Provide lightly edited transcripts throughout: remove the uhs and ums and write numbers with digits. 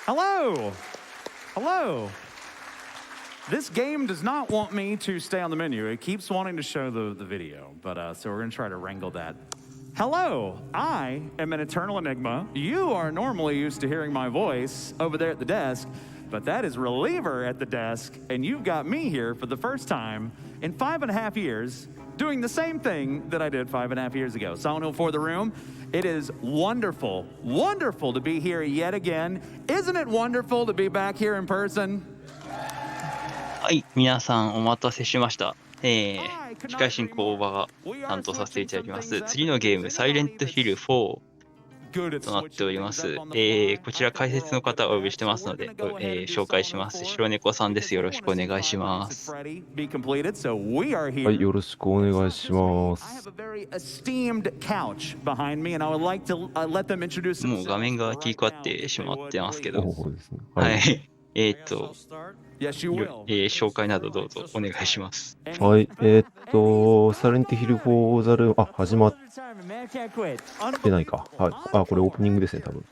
Hello! Hello! This game does not want me to stay on the menu. It keeps wanting to show the video, but so we're going to try to wrangle that. Hello, I am an Eternal Enigma. You are normally used to hearing my voice over there at the desk, but that is Reliever at the desk, and you've got me here for the first time in 5.5 years doing the same thing that I did 5.5 years ago. Silent Hill for the room. It is wonderful, wonderful to be here yet again. Isn't it wonderful to be back here in person? はい、皆さんお待たせしました。司会進行をが担当させていただきます。次のゲーム、サイレントヒル4となっております。こちら解説の方をお呼びしてますので、紹介します。白猫さんです。よろしくお願いします。はい、よろしくお願いします。もう画面が切り替わってしまってますけど、はい。紹介などどうぞお願いします。はい、サイレントヒル4ザルーム、始まってないか。はい。これオープニングですね、多分。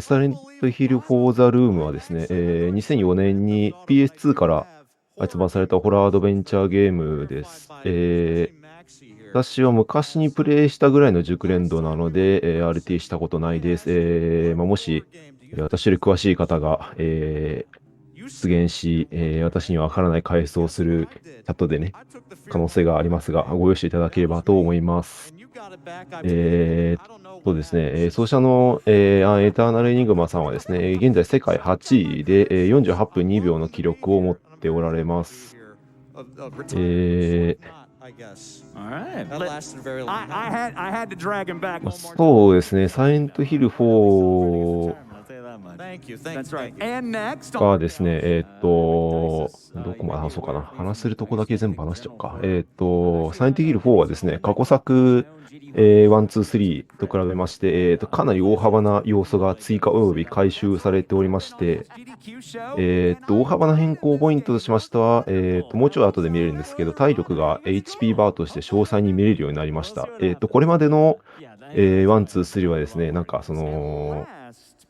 サイレントヒル4ザルームはですね、2004年に PS2 から発売されたホラーアドベンチャーゲームです。私は昔にプレイしたぐらいの熟練度なので、RT したことないです。もし、私より詳しい方が、出現し、私にはわからない回答をするチャットでね、可能性がありますが、ご容赦いただければと思います。そうですね、奏者の、AnEternalEnigma さんはですね、現在世界8位で、48分2秒の記録を持っておられます。そうですね、サイレントヒル4がですね、どこまで話そうかな。話せるとこだけ全部話しちゃおうか。サイレントヒル4はですね、過去作、1、2、3と比べまして、かなり大幅な要素が追加及び回収されておりまして、大幅な変更ポイントとしましては、もうちょい後で見れるんですけど、体力が HP バーとして詳細に見れるようになりました。これまでの、1、2、3はですね、なんかその、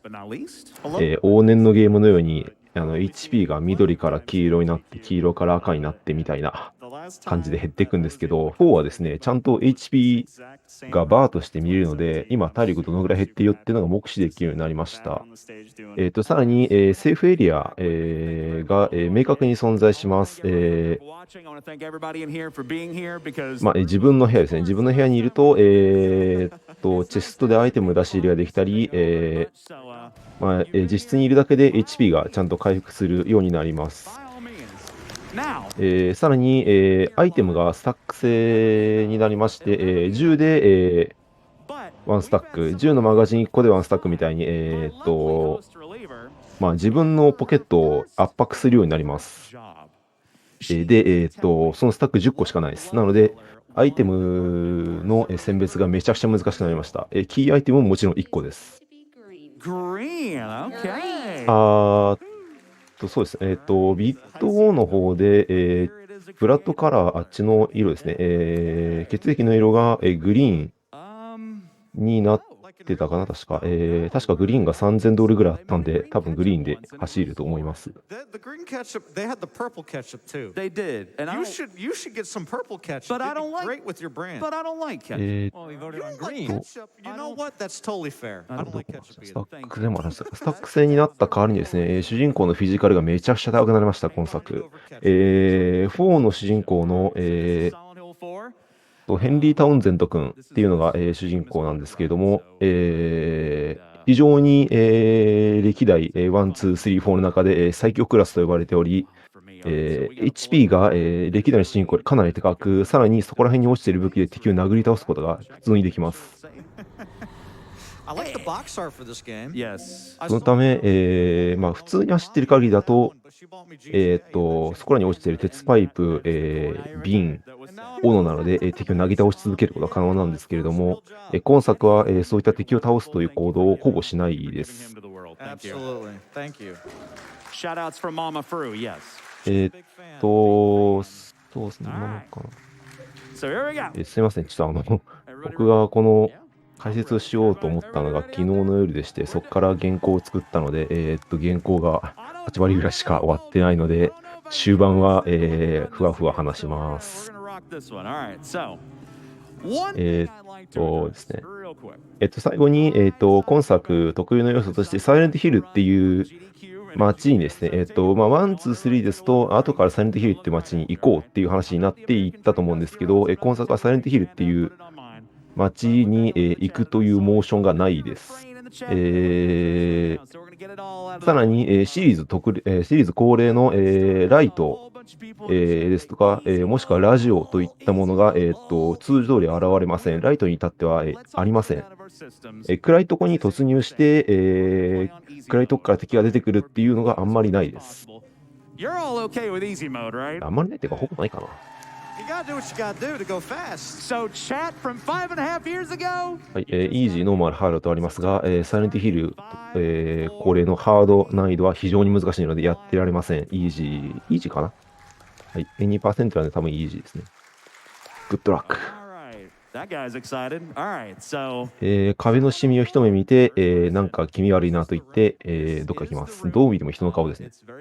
往年のゲームのようにHP が緑から黄色になって黄色から赤になってみたいな感じで減っていくんですけど、4はですね、ちゃんと HP がバーとして見れるので、今体力どのぐらい減ってるよっていうのが目視できるようになりました。さらに、セーフエリア、が、明確に存在します。自分の部屋ですね。自分の部屋にいると、チェストでアイテム出し入れができたり、実質にいるだけで HP がちゃんと回復するようになります。さらに、アイテムがスタック制になりまして、銃で、1スタック、銃のマガジン1個で1スタックみたいに、自分のポケットを圧迫するようになります。で、そのスタック10個しかないです。なので、アイテムの選別がめちゃくちゃ難しくなりました。キーアイテムももちろん1個です。そうですね。ビット5の方で、ブラッドカラー、あっちの色ですね。血液の色が、グリーンになってたかな、確か。確かグリーンが$3000ぐらいあったんで、多分グリーンで走ると思います。スタックでもあるんです。スタック制になった代わりにですね、主人公のフィジカルがめちゃくちゃ高くなりました、今作。4の主人公の、ヘンリー・タウンゼント君っていうのが、主人公なんですけれども、非常に、歴代、1、2、3、4の中で、最強クラスと呼ばれており、HP が、歴代の主人公よりかなり高く、さらにそこら辺に落ちている武器で敵を殴り倒すことが普通にできます。そのため、普通に走っている限りだと、そこらに落ちている鉄パイプ、瓶、斧なので、敵を投げ倒し続けることが可能なんですけれども、今作は、そういった敵を倒すという行動をほぼしないです。そうですね、すいません、ちょっと僕がこの解説をしようと思ったのが昨日の夜でして、そこから原稿を作ったので、原稿が8割ぐらいしか終わってないので、終盤は、ふわふわ話します。ですね。最後に、今作特有の要素として、サイレントヒルっていう街にですね、1、2、3ですと、後からサイレントヒルっていう街に行こうっていう話になっていったと思うんですけど、今作はサイレントヒルっていう街に、行くというモーションがないです。さらに、シリーズ恒例の、ライト、ですとか、もしくはラジオといったものが、通常通り現れません。ライトに至っては、ありません。暗いとこに突入して、暗いとこから敵が出てくるっていうのがあんまりないです。あんまりないっていうか、ほぼないかな。はい、イージー、ノーマル、ハードとありますが、サイレントヒル、恒例のハード難易度は非常に難しいのでやってられません。イージーかな。はい、2% なんで多分イージーですね。グッドラック。壁のシミを一目見て、なんか気味悪いなと言って、どっか行きます。どう見ても人の顔ですね。ムー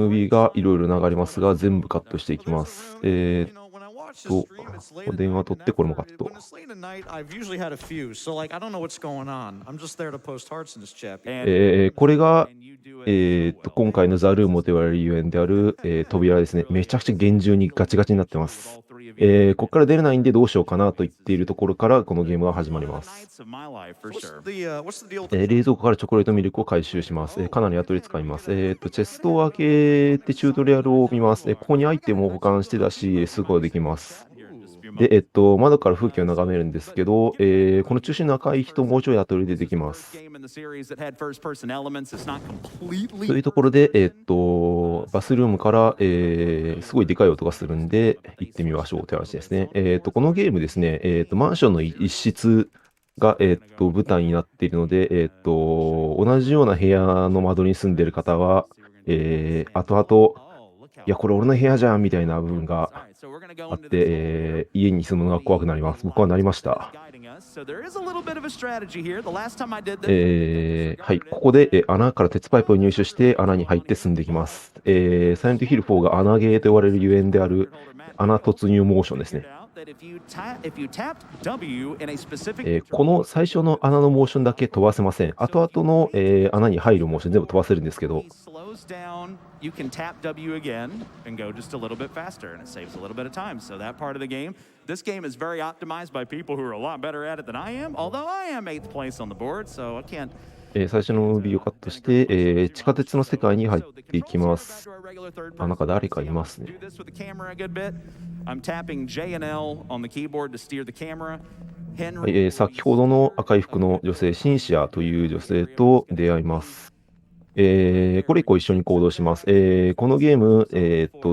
ビーがいろいろ流れますが、全部カットしていきます。電話取ってこれもカット。これが、今回のザルームと言われるゆえんである、扉ですね。めちゃくちゃ厳重にガチガチになってます。ここから出れないんでどうしようかなと言っているところからこのゲームが始まります。冷蔵庫からチョコレートミルクを回収します。かなり後で使います。チェストを開けてチュートリアルを見ます。ここにアイテムを保管してたし、すぐできます。で、窓から風景を眺めるんですけど、この中心の赤い人もうちょい後で出てきます。というところで、バスルームから、すごいでかい音がするんで、行ってみましょうという話ですね。このゲームですね、マンションの一室が、舞台になっているので、同じような部屋の窓に住んでいる方は、後々、いや、これ俺の部屋じゃんみたいな部分があって、家に住むのが怖くなります。僕はなりました。はい、ここで、穴から鉄パイプを入手して穴に入って進んでいきます。サイレントヒル4が穴ゲーと言われるゆえんである穴突入モーションですね。この最初の穴のモーションだけ飛ばせません。後々の、穴に入るモーション全部飛ばせるんですけど、You can tap W again and go just a little bit faster, and it saves a little bit of time. So that part of the game, this game is very optimized by people who are a lot better at it than I am. Although I am 8th place on the board, so I can't. 最初のムービーをカットして、地下鉄の世界に入っていきます。なんか誰かいますね。はい、先ほどの赤い服の女性、シンシアという女性と出会います。これ以降一緒に行動します。このゲーム、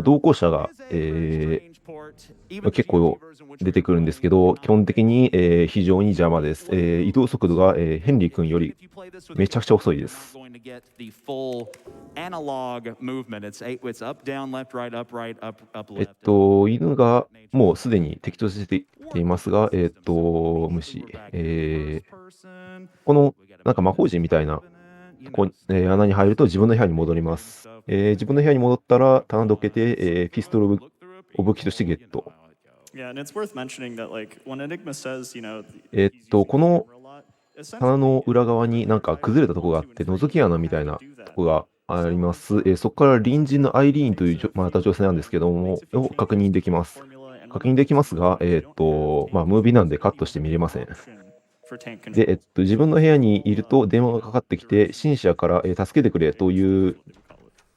同行者が、結構出てくるんですけど、基本的に、非常に邪魔です。移動速度が、ヘンリー君よりめちゃくちゃ遅いです。犬がもうすでに適当していますが、無視。このなんか魔法陣みたいな穴に入ると自分の部屋に戻ります。自分の部屋に戻ったら棚どけて、ピストルを武器としてゲット。この棚の裏側になんか崩れたところがあって、覗き穴みたいなところがあります。そこから隣人のアイリーンというまた女性なんですけども、を確認できます。確認できますが、ムービーなんでカットして見れません。で、自分の部屋にいると電話がかかってきて、シンシアから、助けてくれという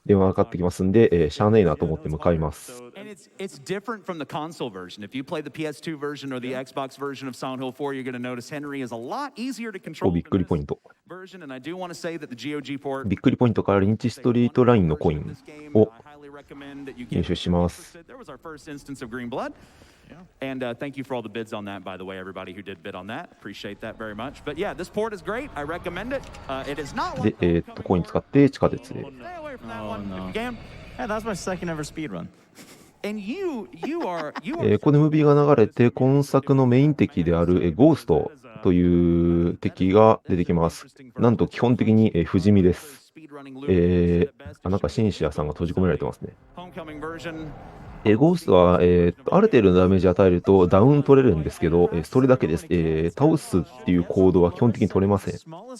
電話がかかってきますんで、しゃあねえなと思って向かいます。It's different from the console version. If you play the PS2 version or the Xbox version of Silent Hill 4, you're going to notice Henry is a lot easier to control. びっくりポイント。びっくりポイントからリンチストリートラインのコインを入手します。And thank you for all the bids on that, by the way, everybody who did bid on that. Appreciate that very much. But yeah, this port is great. I recommend it. It is not. で、コイン使って地下鉄で。Oh no. Yeah, that was my second ever speed run. ここでムービーが流れて、今作のメイン敵であるゴーストという敵が出てきます。なんと基本的に不死身です。なんかシンシアさんが閉じ込められてますね。ゴーストは、ある程度のダメージ与えるとダウン取れるんですけど、それだけです。倒すっていう行動は基本的に取れません。で、ゴ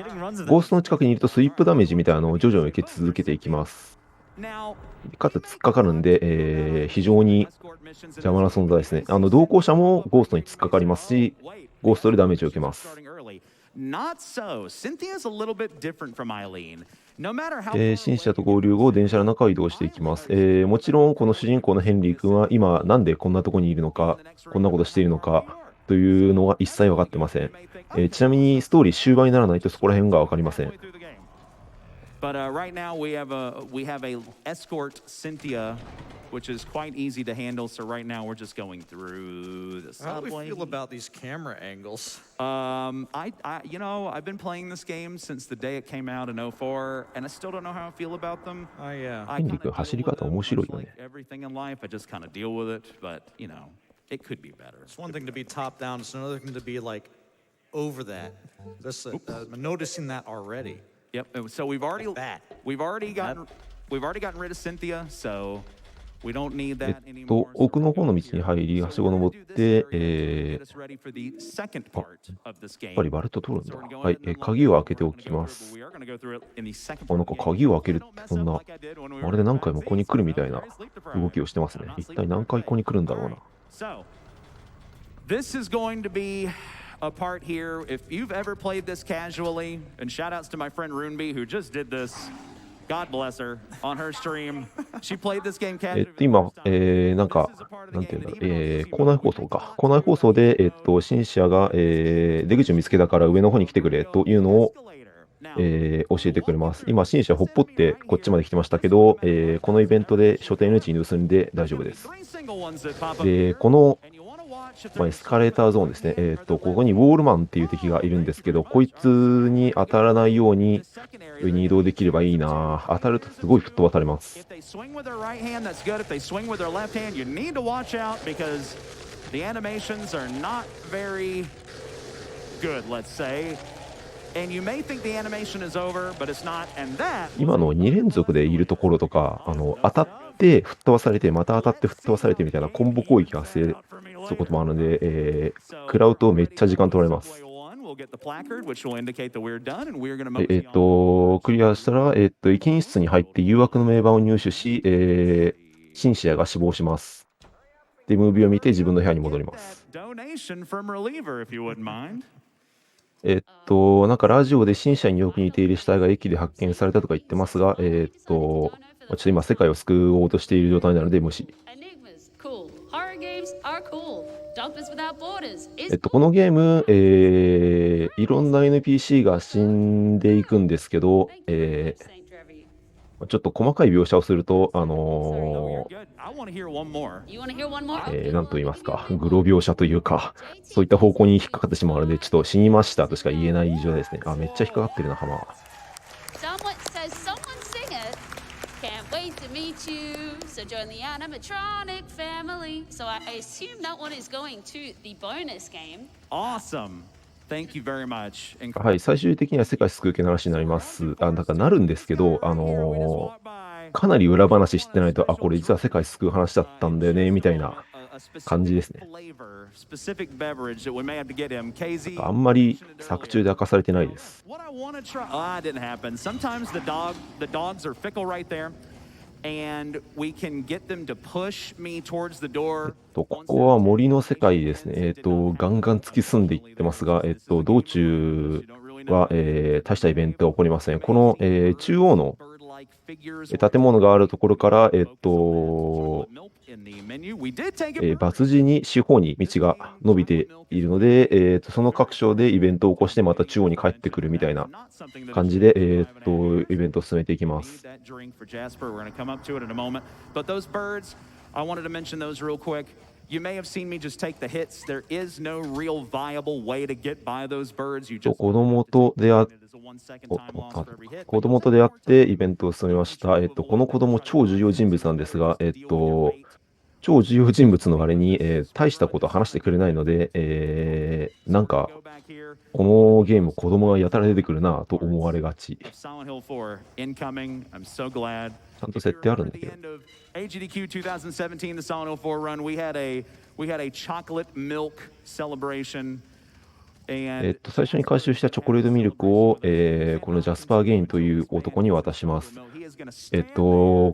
ーストの近くにいるとスイープダメージみたいなのを徐々に受け続けていきます。かつ突っかかるんで、非常に邪魔な存在ですね。同行者もゴーストに突っかかりますし、ゴーストでダメージを受けます。シンシアと合流後、電車の中を移動していきます。もちろん、この主人公のヘンリー君は今、なんでこんなとこにいるのか、こんなことしているのかというのは一切分かってません。ちなみに、ストーリー終盤にならないとそこら辺が分かりません。But right now we have a escort Cynthia, which is quite easy to handle. So right now we're just going through the subway. How do we feel about these camera angles? I've been playing this game since the day it came out in 04, and I still don't know how I feel about them. Oh yeah. I kind of deal with them, much like everything in life. I just kind of deal with it, but it could be better. It's one thing to be top down. It's another thing to be like over that. This, I'm noticing that already. Yep. So we've already gotten rid of Cynthia, so we don't need that anymore. 奥の方の道に入り、はしご登って、やっぱりバルト取るんだ。はい、鍵を開けておきます。なんか鍵を開けるってそんな、まるで何回もここに来るみたいな動きをしてますね。一体何回ここに来るんだろうな。So, this is going to be a part here. If you've ever played this casually, and shout outs to my friend Runeby who just did this. God bless her on her stream. She played this game casually. 今、なんか、なんていうんだろう、校内放送か。校内放送で、シンシアが、出口を見つけたから上の方に来てくれというのを、教えてくれます。今、シンシアほっぽってこっちまで来てましたけど、このイベントで書店の位置に移すんで大丈夫です。で、この、エスカレーターゾーンですね。ここにウォールマンっていう敵がいるんですけど、こいつに当たらないように上に移動できればいいな。当たるとすごい吹っ飛ばされます。今の2連続でいるところとか、当たって吹っ飛ばされて、また当たって吹っ飛ばされてみたいなコンボ攻撃が発生することもあるので、食らうとめっちゃ時間取られます。クリアしたら、遺金室に入って誘惑の名板を入手し、シンシアが死亡します。で、ムービーを見て自分の部屋に戻ります。なんかラジオでシンシアによく似ている死体が駅で発見されたとか言ってますが、ちょっと今世界を救おうとしている状態なので無視。このゲーム、いろんな NPC が死んでいくんですけど、ちょっと細かい描写をすると、なんと言いますか、グロ描写というか、そういった方向に引っかかってしまうので、ちょっと死にましたとしか言えない状態ですね。めっちゃ引っかかってるな、浜。So join the animatronic family. So I assume that one is going to the bonus game. Awesome. Thank you very much. はい、最終的には世界救う系の話になります。だからなるんですけど、かなり裏話知ってないと、これ実は世界救う話だったんだよね、みたいな感じですね。あんまり作中で明かされてないです。ここは森の世界ですね。ガンガン突き進んでいってますが、道中は、大したイベントは起こりません。この、中央の建物があるところから、バツ字に四方に道が伸びているので、その各所でイベントを起こしてまた中央に帰ってくるみたいな感じで、イベントを進めていきます。You may have seen me just take the hits. There is no real viable way to get by those birds. You と just 子供と出会っ子供と出会ってイベントを進めました。この子供超重要人物なんですが、超重要人物の割に、大したこと話してくれないので、なんか、このゲーム子供がやたら出てくるなと思われがち。ちゃんと設定あるんだけど。AGDQ2017, the Silent Hill 4 run, we had a chocolate milk celebration. 最初に回収したチョコレートミルクを、このジャスパー・ゲインという男に渡します。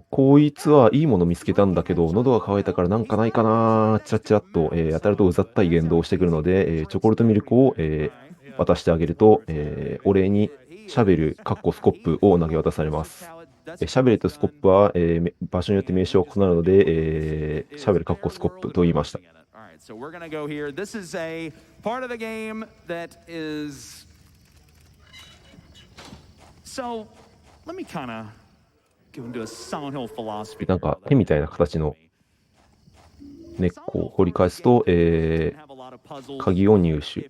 こいつはいいもの見つけたんだけど、喉が渇いたからなんかないかな、チラッチラッと、当たるとうざったい言動をしてくるので、チョコレートミルクを、渡してあげると、お礼にシャベル、カッコスコップを投げ渡されます。シャベルとスコップは、場所によって名称が異なるので、シャベル、カッコスコップと言いました。So we're going to go here. This is a part of the game that is. So let me kind of go into a Silent Hill philosophy. なんか手みたいな形の根っこを掘り返すと、鍵を入手。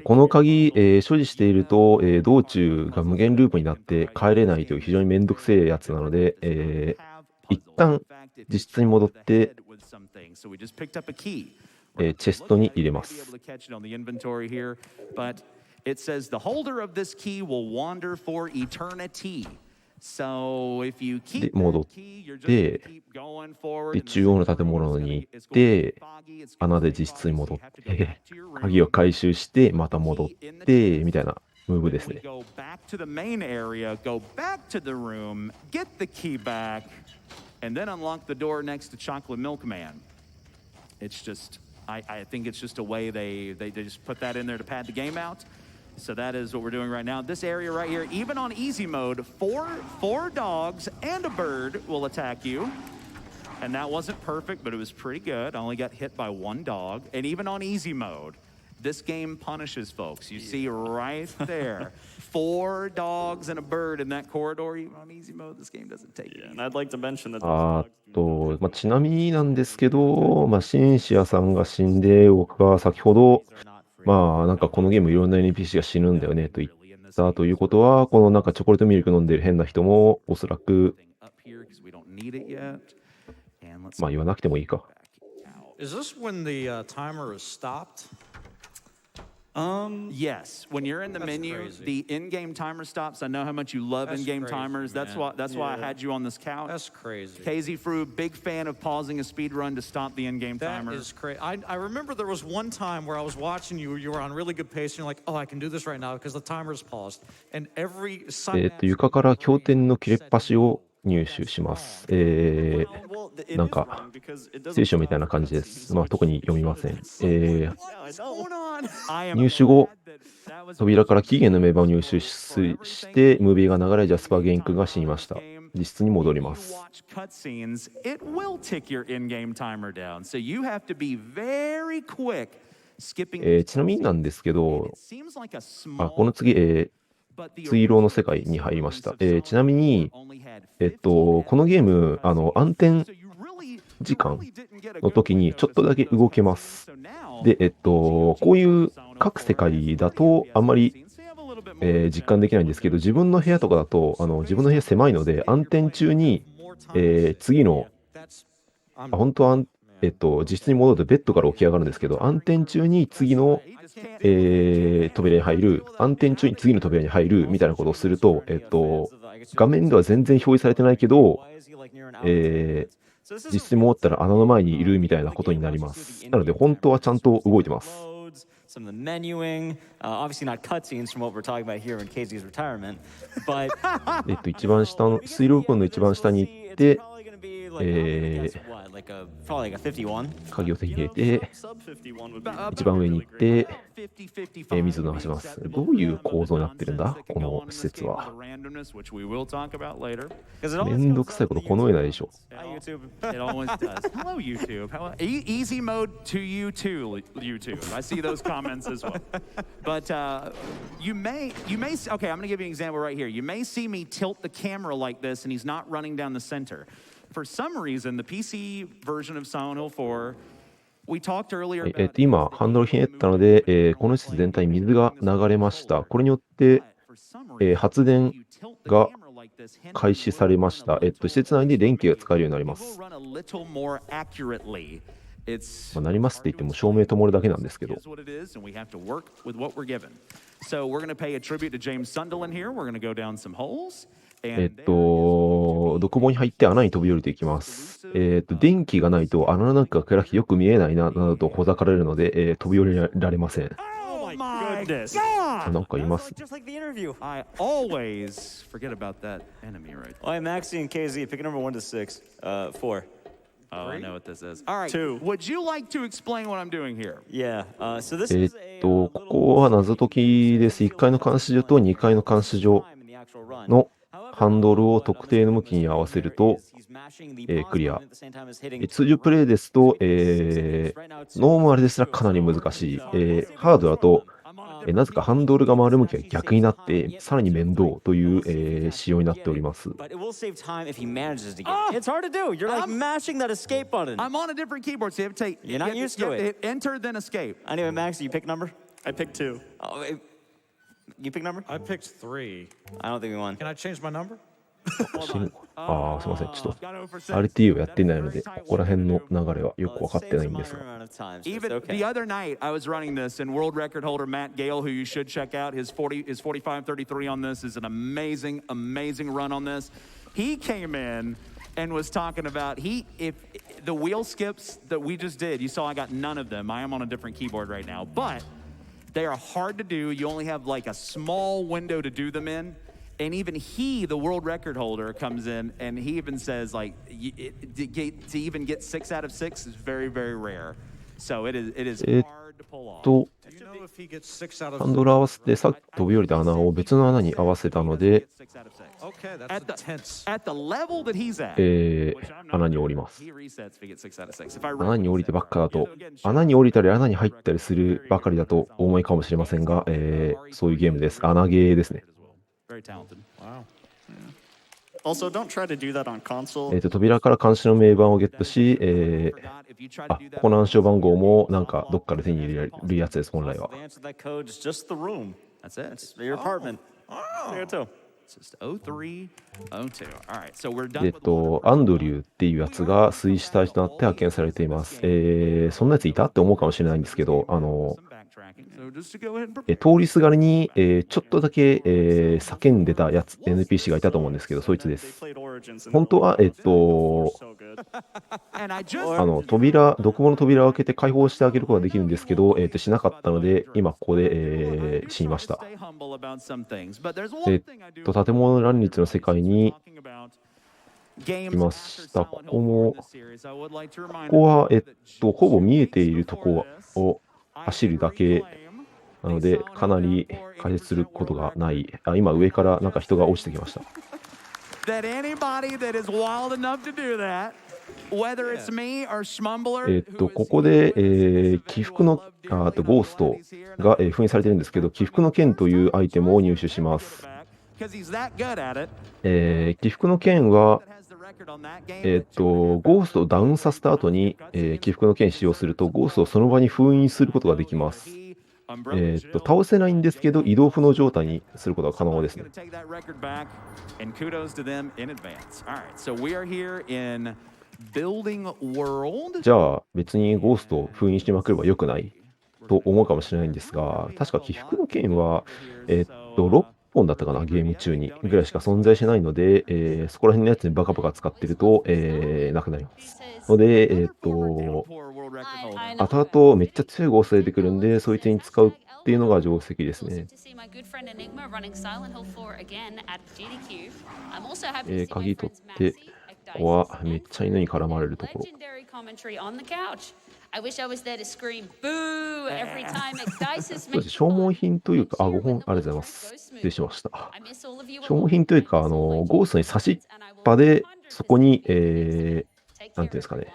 この鍵、所持していると、道中が無限ループになって帰れないという非常にめんどくせえやつなので、一旦実質に戻って、チェストに入れます。It says the holder of this key will wander for eternity. So if you keep that key, you're just gonna keep going forward. 中央の建物に行って、穴で実質に戻って、鍵を回収してまた戻ってみたいなムーブですね。Go back to the main area, go back to the room, get the key back, and then unlock the door next to Chocolate Milkman. It's just, I think it's just a way they just put that in there to pad the game out. So that is what we're doing right now. This area right here, even on easy mode, four dogs and a bird will attack you. And that wasn't perfect, but it was pretty good. I only got hit by one dog. And even on easy mode, this game punishes folks. You see right there, 4 dogs and a bird in that corridor. Even on easy mode, this game doesn't take it. And I'd like to mention that. ちなみになんですけど、シンシアさんが死んで、僕が先ほど、なんかこのゲームいろんな NPC が死ぬんだよねと言ったということは、このなんかチョコレートミルク飲んでる変な人もおそらく、言わなくてもいいか。Is this when the timer is stopped? Yes, when you're in the menu, crazy. the in-game timer stops. I know how much you love in-game crazy, timers. That's why I had you on this couch. That's crazy. KZ Fru, big fan of pausing a speed run to stop the in-game That timer. is crazy. I remember there was one time where I was watching you. You were on really good pace, and you're like, "Oh, I can do this right now because the timer's paused." And every 床から経典の切れっ端を入手します。なんか聖書みたいな感じです。特に読みません。入手後、扉から期限の名簿を入手して、ムービーが流れ、ジャスパー・ゲイン君が死にました。実質に戻ります。ちなみになんですけど、この次、追浪の世界に入りました。ちなみに、このゲーム、暗転時間の時にちょっとだけ動けます。で、こういう各世界だとあんまり、実感できないんですけど、自分の部屋とかだと、自分の部屋狭いので、暗転中に、次の、本当は、実質に戻るとベッドから起き上がるんですけど、暗転中に次の、扉に入る、暗転中に次の扉に入るみたいなことをすると、画面では全然表示されてないけど、実質に戻ったら穴の前にいるみたいなことになります。なので本当はちゃんと動いてます。Some of the menuing, obviously not cutscenes from what we're talking about here in KZ's retirement, but 一番下の水路部分の一番下に行って、鍵を手に入れて、一番上に行って、水を流します。どういう構造になってるんだこの施設は。めんどくさいことこの上ないでしょ。Hello, YouTube. Easy mode to you too, YouTube. I see those comments as well. But you may, okay, I'm going to give you an example right here. You may see me tilt the camera like this, and he's not running down the center. for some reason, the PC version of Silent Hill 4, we talked earlier about 今、ハンドルひねったので、この施設全体に水が流れました。これによって、発電が開始されました。施設内で電気が使えるようになります。なりますって言っても照明灯るだけなんですけど。独房に入って穴に飛び降りていきます。電気がないと穴の中が暗くてよく見えないなどとほざかれるので、飛び降りられません。なんかいます。I always forget about that enemy right there. I'm Maxie and KZ. Pick a number 1 to 6. 4. Oh, I know what this is. All right. 2. Would you like to explain what I'm doing here? Yeah. So this is a ここは謎解きです。1階の監視所と2階の監視所のハンドルを特定の向きに合わせると、クリア。通常プレイですと、ノーマルですらかなり難しい。ハードだと、なぜかハンドルが回る向きが逆になって、さらに面倒という、仕様になっております。But it will save time if he manages to get it. It's hard to do. You're like mashing that escape button. I'm on a different keyboard, so you have to take. You're not used to it. Hit enter, then escape. Anyway, Max, you pick number? I picked 2. Oh, you pick number? I picked 3. I don't think we won. Can I change my number? すいません。ちょっと RT をやってないので、ここら辺の流れはよく分かってないんですが。Even the other night, I was running this, and world record holder Matt Gale, who you should check out, his 45-33 on this is an amazing, amazing run on this. He came in and was talking about if the wheel skips that we just did, you saw I got none of them. I am on a different keyboard right now, but they are hard to do. You only have like a small window to do them in. And even the world record holder, comes in and he even says, like, to even get 6 out of 6 is very, very rare. So it is hard to pull off. ハンドル合わせてさっき飛び降りた穴を別の穴に合わせたので、At the level that he's at, 穴に降ります。 he resets if he gets 6 out of 6. If I 穴に降りてばっかだと、穴に降りたり穴に入ったりするばかりだとお思いかもしれませんが、そういうゲームです。穴ゲーですね。very talented. Wow. Also, don't try to do that on console. 扉から監視の名板をゲットし、ここの暗証番号もなんかどっかで手に入れるやつです、本来は。 The answer to that code is just the room. That's it. It's your apartment. There too. It's just 0302. All right, so we're done. アンドリューっていうやつが水死体となって派遣されています。そんなやついたって思うかもしれないんですけど、通りすがりに、ちょっとだけ、叫んでたやつ、NPC がいたと思うんですけど、そいつです。本当は、独房の扉を開けて開放してあげることができるんですけど、しなかったので、今ここで、死にました。建物乱立の世界にいました。ここは、ほぼ見えているとこを走るだけなので、かなり解説することがない。今、上からなんか人が落ちてきました。ここで、起伏のゴーストが、封印されているんですけど、起伏の剣というアイテムを入手します。起伏の剣は、ゴーストをダウンさせた後に、起伏の剣使用すると、ゴーストをその場に封印することができます。倒せないんですけど、移動不能状態にすることが可能ですね。じゃあ、別にゴーストを封印しまくればよくないと思うかもしれないんですが、確か起伏の剣は、6本だったかな、ゲーム中にぐらいしか存在しないので、そこら辺のやつにバカバカ使ってると、なくなります。ので、後々めっちゃ強いゴースト出てくるんで、そいつに使うっていうのが定石ですね。鍵取って、ここはめっちゃ犬に絡まれるところ。消耗品というか、5本ありがとうございます。失礼しました。消耗品というか、ゴーストに差しっぱで、そこに、なんていうんですかね。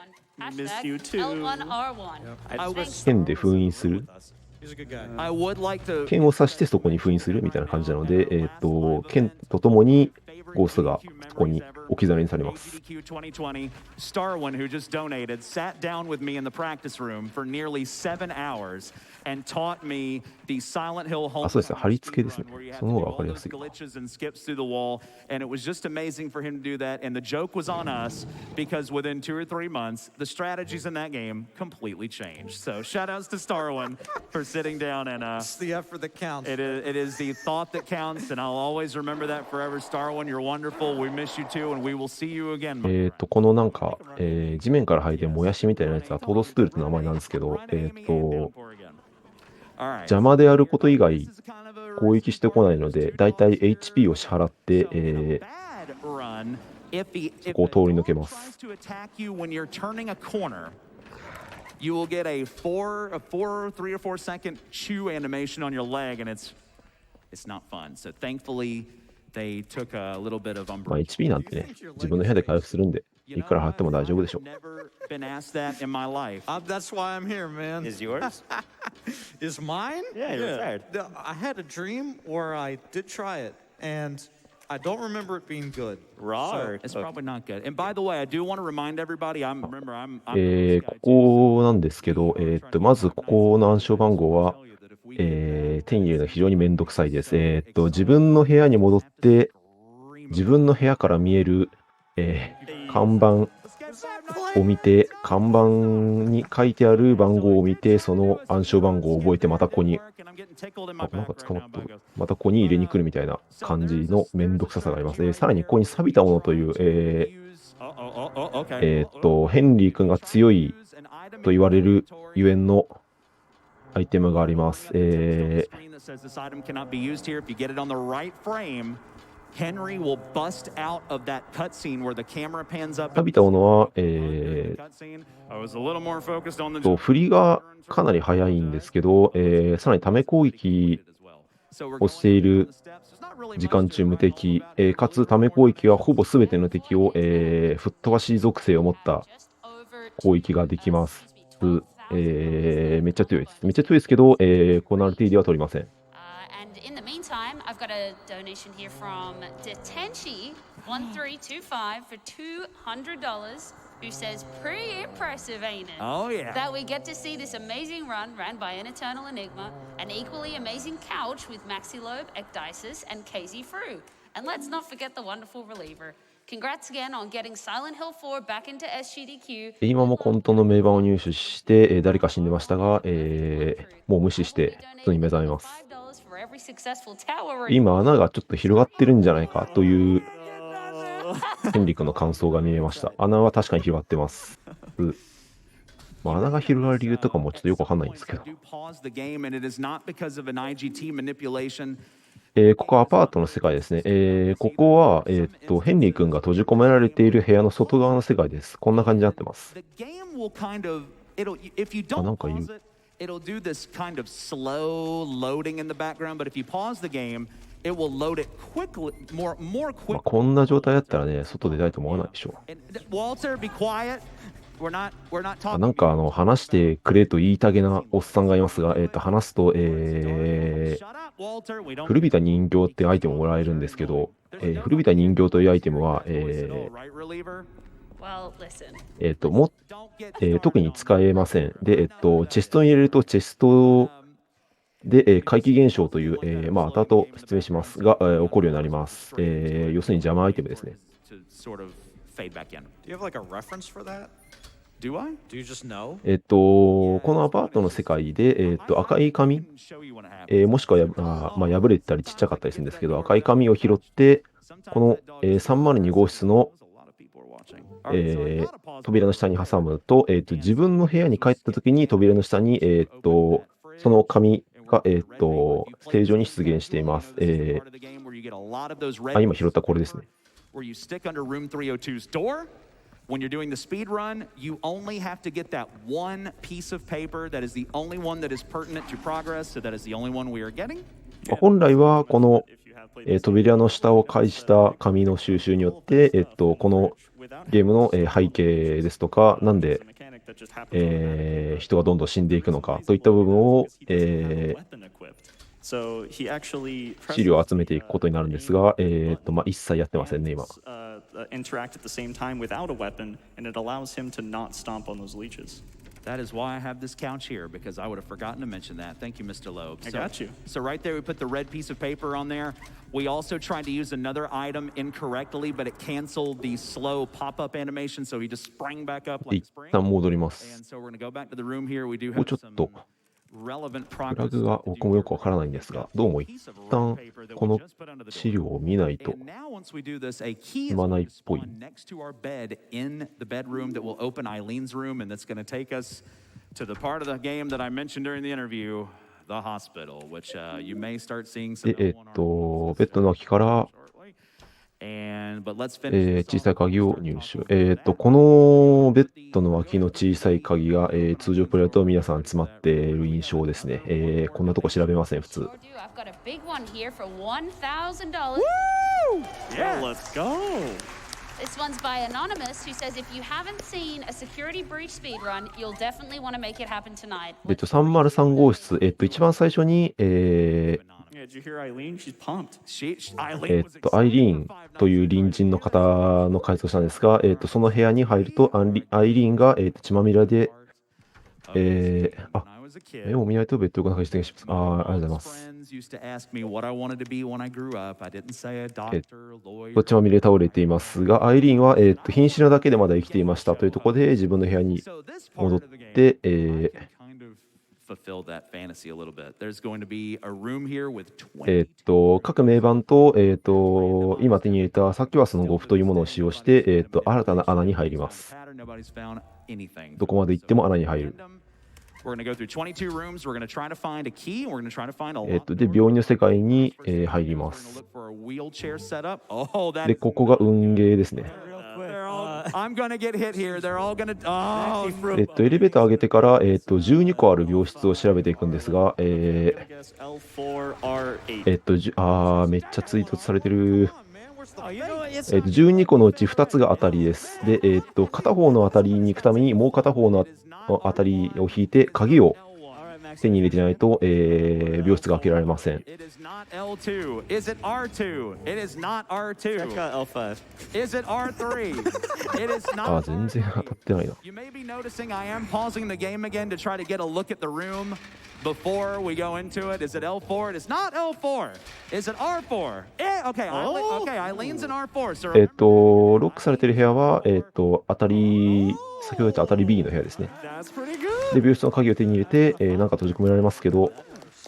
剣で封印する。剣を刺してそこに封印するみたいな感じなので、剣とともにゴーストがそこに置き去りにされます。SGDQ2020, Starwin, who just donated, sat down with me in the practice room for nearly 7 hours and taught me the Silent Hill home そうですね、貼り付けですね。 where you have その to 方 do が分か all りや those すいかな。 glitches and skips through the wall, and it was just amazing for him to do that. And the joke was on us because within 2 or 3 months, the strategies in that game completely changed. So shout outs to Starwin for sitting down and It's the effort that counts. it is the thought that counts, and I'll always remember that forever. Starwin, you're wonderful. We miss you too, and we will see you again. このなんか、地面から生えてるもやしみたいなやつはトドストゥールって名前なんですけど、邪魔であること以外攻撃してこないので、だいたい HP を支払って、そこを通り抜けます。You will get a 3 or 4 second chew animation on your leg, and it's not fun. So thankfully, they took a little bit of umbrage. まあ HP なんてね、自分の部屋で回復するんで、いくら払っても大丈夫でしょう。 Never been asked that in my life. That's why I'm here, man. Is yours? Is mine? Yeah, you're retired. I had a dream where I did try it, and I don't remember it being good. Raw? So, Or It's probably not good. And by the way, I do want to remind everybody. I'm ここなんですけど、まずここの暗証番号は、手に入れるのが非常にめんどくさいです。自分の部屋に戻って、自分の部屋から見える、看板を見て、看板に書いてある番号を見て、その暗証番号を覚えて、またここに、なんか捕まってる。またここに入れに来るみたいな感じのめんどくささがあります。さらにここに錆びたものという、ヘンリー君が強いと言われるゆえんのアイテムがあります。Henry will bust out of that cutscene where the camera pans up. 錆びたものは、振りがかなり速いんですけど、さらにため攻撃をしている時間中無敵、かつため攻撃はほぼ全ての敵を、吹っ飛ばし属性を持った攻撃ができます。めっちゃ強いです。めっちゃ強いですけど、コナルティでは取りません。In the meantime, I've got a donation here from Detenchi1325 for $200, who says, pretty impressive, ain't it? Oh, yeah. That we get to see this amazing run ran by AnEternalEnigma, an equally amazing couch with Maxilobe, Ecdysis, and KZ Fru. And let's not forget the wonderful reliever. Congrats again on getting Silent Hill 4 back into SGDQ. 今もコントの名盤を入手して、誰か死んでましたが、もう無視して普通に目覚めます。今穴がちょっと広がってるんじゃないかというヘンリ君の感想が見えました。穴は確かに広がってます。まあ、穴が広がる理由とかもちょっとよくわかんないんですけど。ここはアパートの世界ですね。ここは、ヘンリー君が閉じ込められている部屋の外側の世界です。こんな感じになってます。なんかいる。It'll do this kind of slow loading in the background, but if you pause the game, it will load it quickly, more quickly. こんな状態だったらね、外出たいと思わないでしょ。Walter, be quiet. We're not talking. なんか話してくれと言いたげなおっさんがいますが、話すと、古びた人形ってアイテムをもらえるんですけど、古びた人形というアイテムは、特に使えません。で、チェストに入れると、チェストで、怪奇現象という、後々説明しますが、起こるようになります。要するに邪魔アイテムですね。Do you have like a reference for that? Do I? Do you just know? このアパートの世界で、赤い紙、もしくは破れてたりちっちゃかったりするんですけど、赤い紙を拾って、この、302号室の扉の下に挟むと、自分の部屋に帰った時に扉の下に、その紙が、正常に出現しています。今拾ったこれですね。When you're doing the speed run, you only have to get that one piece of paper that is the only one that is pertinent to progress, so that is the only one we are getting. 本来はこの、扉の下を介した紙の収集によって、このゲームの、背景ですとか、なんで、人がどんどん死んでいくのかといった部分を、So he actually 資料を集めていくことになるんですが、一切やってませんね、今。interact at the same time without a weapon, and it allows him to not stomp on those leeches. That is why I have this couch here, because I would have forgotten to mention that. Thank you, Mr. Loeb. I got you. So right there, we put the red piece of paper on there. We also tried to use another item incorrectly, but it canceled the slow pop-up animation, so he just sprang back up で like 一 spring. 旦戻ります。 And so we're going to go back to the room here. We do もう have ちょっ some と relevant フラ progress グが to do 僕もよく here. わからないんですが、どうも一旦この資料を見ないと And now, once we do this, a key is 今な going いっ to ぽい。 spawn next to our bed in the bedroom that will open Eileen's room, and that's going to take us to the part of the game that I mentioned during the interview, the hospital, which you may start seeing some. で、ベッドの脇から、 But let's finish 小さい鍵を入手。このベッドの脇の小さい鍵が、通常プレイだと皆さん詰まっている印象ですね。こんなとこ調べません、普通。 Sure do. I've got a big one here for $1,000. Yeah, let's go. This one's by Anonymous, who says if you haven't seen a security breach speedrun, you'll definitely want to make it happen tonight. 303号室、一番最初に、Yeah, did you hear Eileen? She's pumped. アイリーンという隣人の方の回答したんですが、その部屋に入るとアイリーンが、血まみれで、目を見ないとベッドが中に出現します。ありがとうございます。血まみれ倒れていますが、アイリーンは、瀕死なだけでまだ生きていましたというところで自分の部屋に戻って、fulfill that fantasy a little bit. There's going to be a room here with 各名盤と、今手に入れたサキュアスのゴフというものを使用して、新たな穴に入ります。どこまで行っても穴に入る。We're going to go through 22 rooms. We're going to try to find a key. We're going to try to find a lock. で、病院の世界に、入ります。で、ここが運ゲーですね。I'm gonna get hit here. They're all gonna. エレベーター上げてから、12個ある病室を調べていくんですが、めっちゃ追突されてる。12個のうち2つが当たりです。で、片方の当たりに行くためにもう片方の当たりを引いて鍵を手に入れてないと、病室が開けられません。It is not L2. Is it R2? It is not R2. Check out L5. Is it R3? It is not. 全然当たってないな。 You may be noticing I am pausing the game again to try to get a look at the room before we go into it. Is it L4? It is not L4. Is it R4? Okay, Eileen's in R4. So ロックされてる部屋は、当たり、先ほど言った当たり B の部屋ですね。で、病室の鍵を手に入れて、なんか閉じ込められますけど、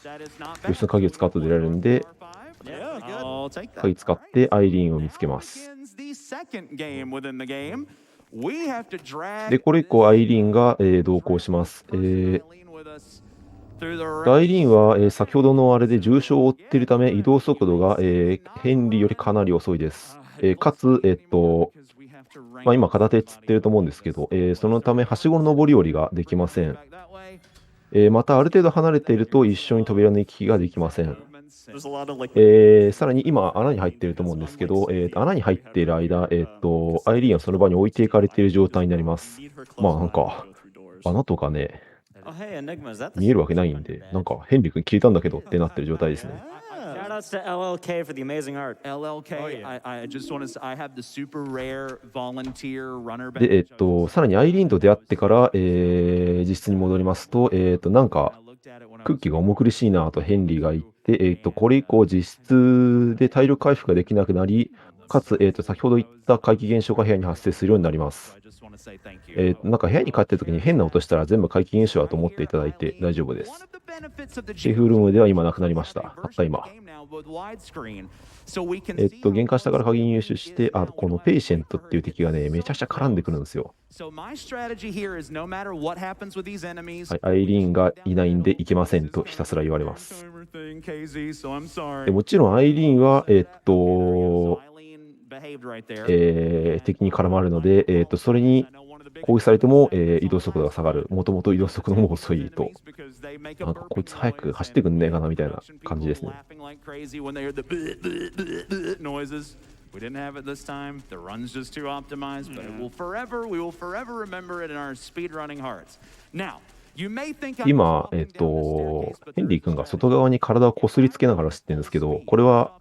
病室の鍵を使うと出られるんで、鍵使ってアイリーンを見つけます。で、これ以降アイリーンが、同行します。アイリーンは、先ほどのあれで重傷を負っているため移動速度が、ヘンリーよりかなり遅いです。かつ、今片手つってると思うんですけど、そのためはしごの上り下りができません。またある程度離れていると一緒に扉の行き来ができません。さらに今穴に入っていると思うんですけど、穴に入っている間、アイリーンはその場に置いていかれている状態になります。なんか穴とかね、見えるわけないんで、なんかヘンリー君消えたんだけどってなってる状態ですね。Shoutouts to LLK for the amazing art. LLK, I just want to. I have the super rare volunteer runner. で、さらにアイリーンと出会ってから、実質に戻りますと、なんか空気が重苦しいなとヘンリーが言って、これ以降実質で体力回復ができなくなり、かつ、先ほど言った怪奇現象が部屋に発生するようになります。なんか部屋に帰ってる時に変な音したら全部怪奇現象だと思っていただいて大丈夫です。セーフルームでは今なくなりました。たった今。玄関下から鍵入手して、このペイシェントっていう敵がね、めちゃくちゃ絡んでくるんですよ。アイリーンがいないんでいけませんとひたすら言われます。もちろんアイリーンは、敵に絡まるので、それに攻撃されても、移動速度が下がる。もともと移動速度も遅いと。なんかこいつ早く走ってくんねえかなみたいな感じですね。We didn't have it this time. The run's just too optimized, but we will forever remember it in our speedrunning hearts. Now, 今、ヘンリー君が外側に体をこすりつけながら走ってるんですけど、これは、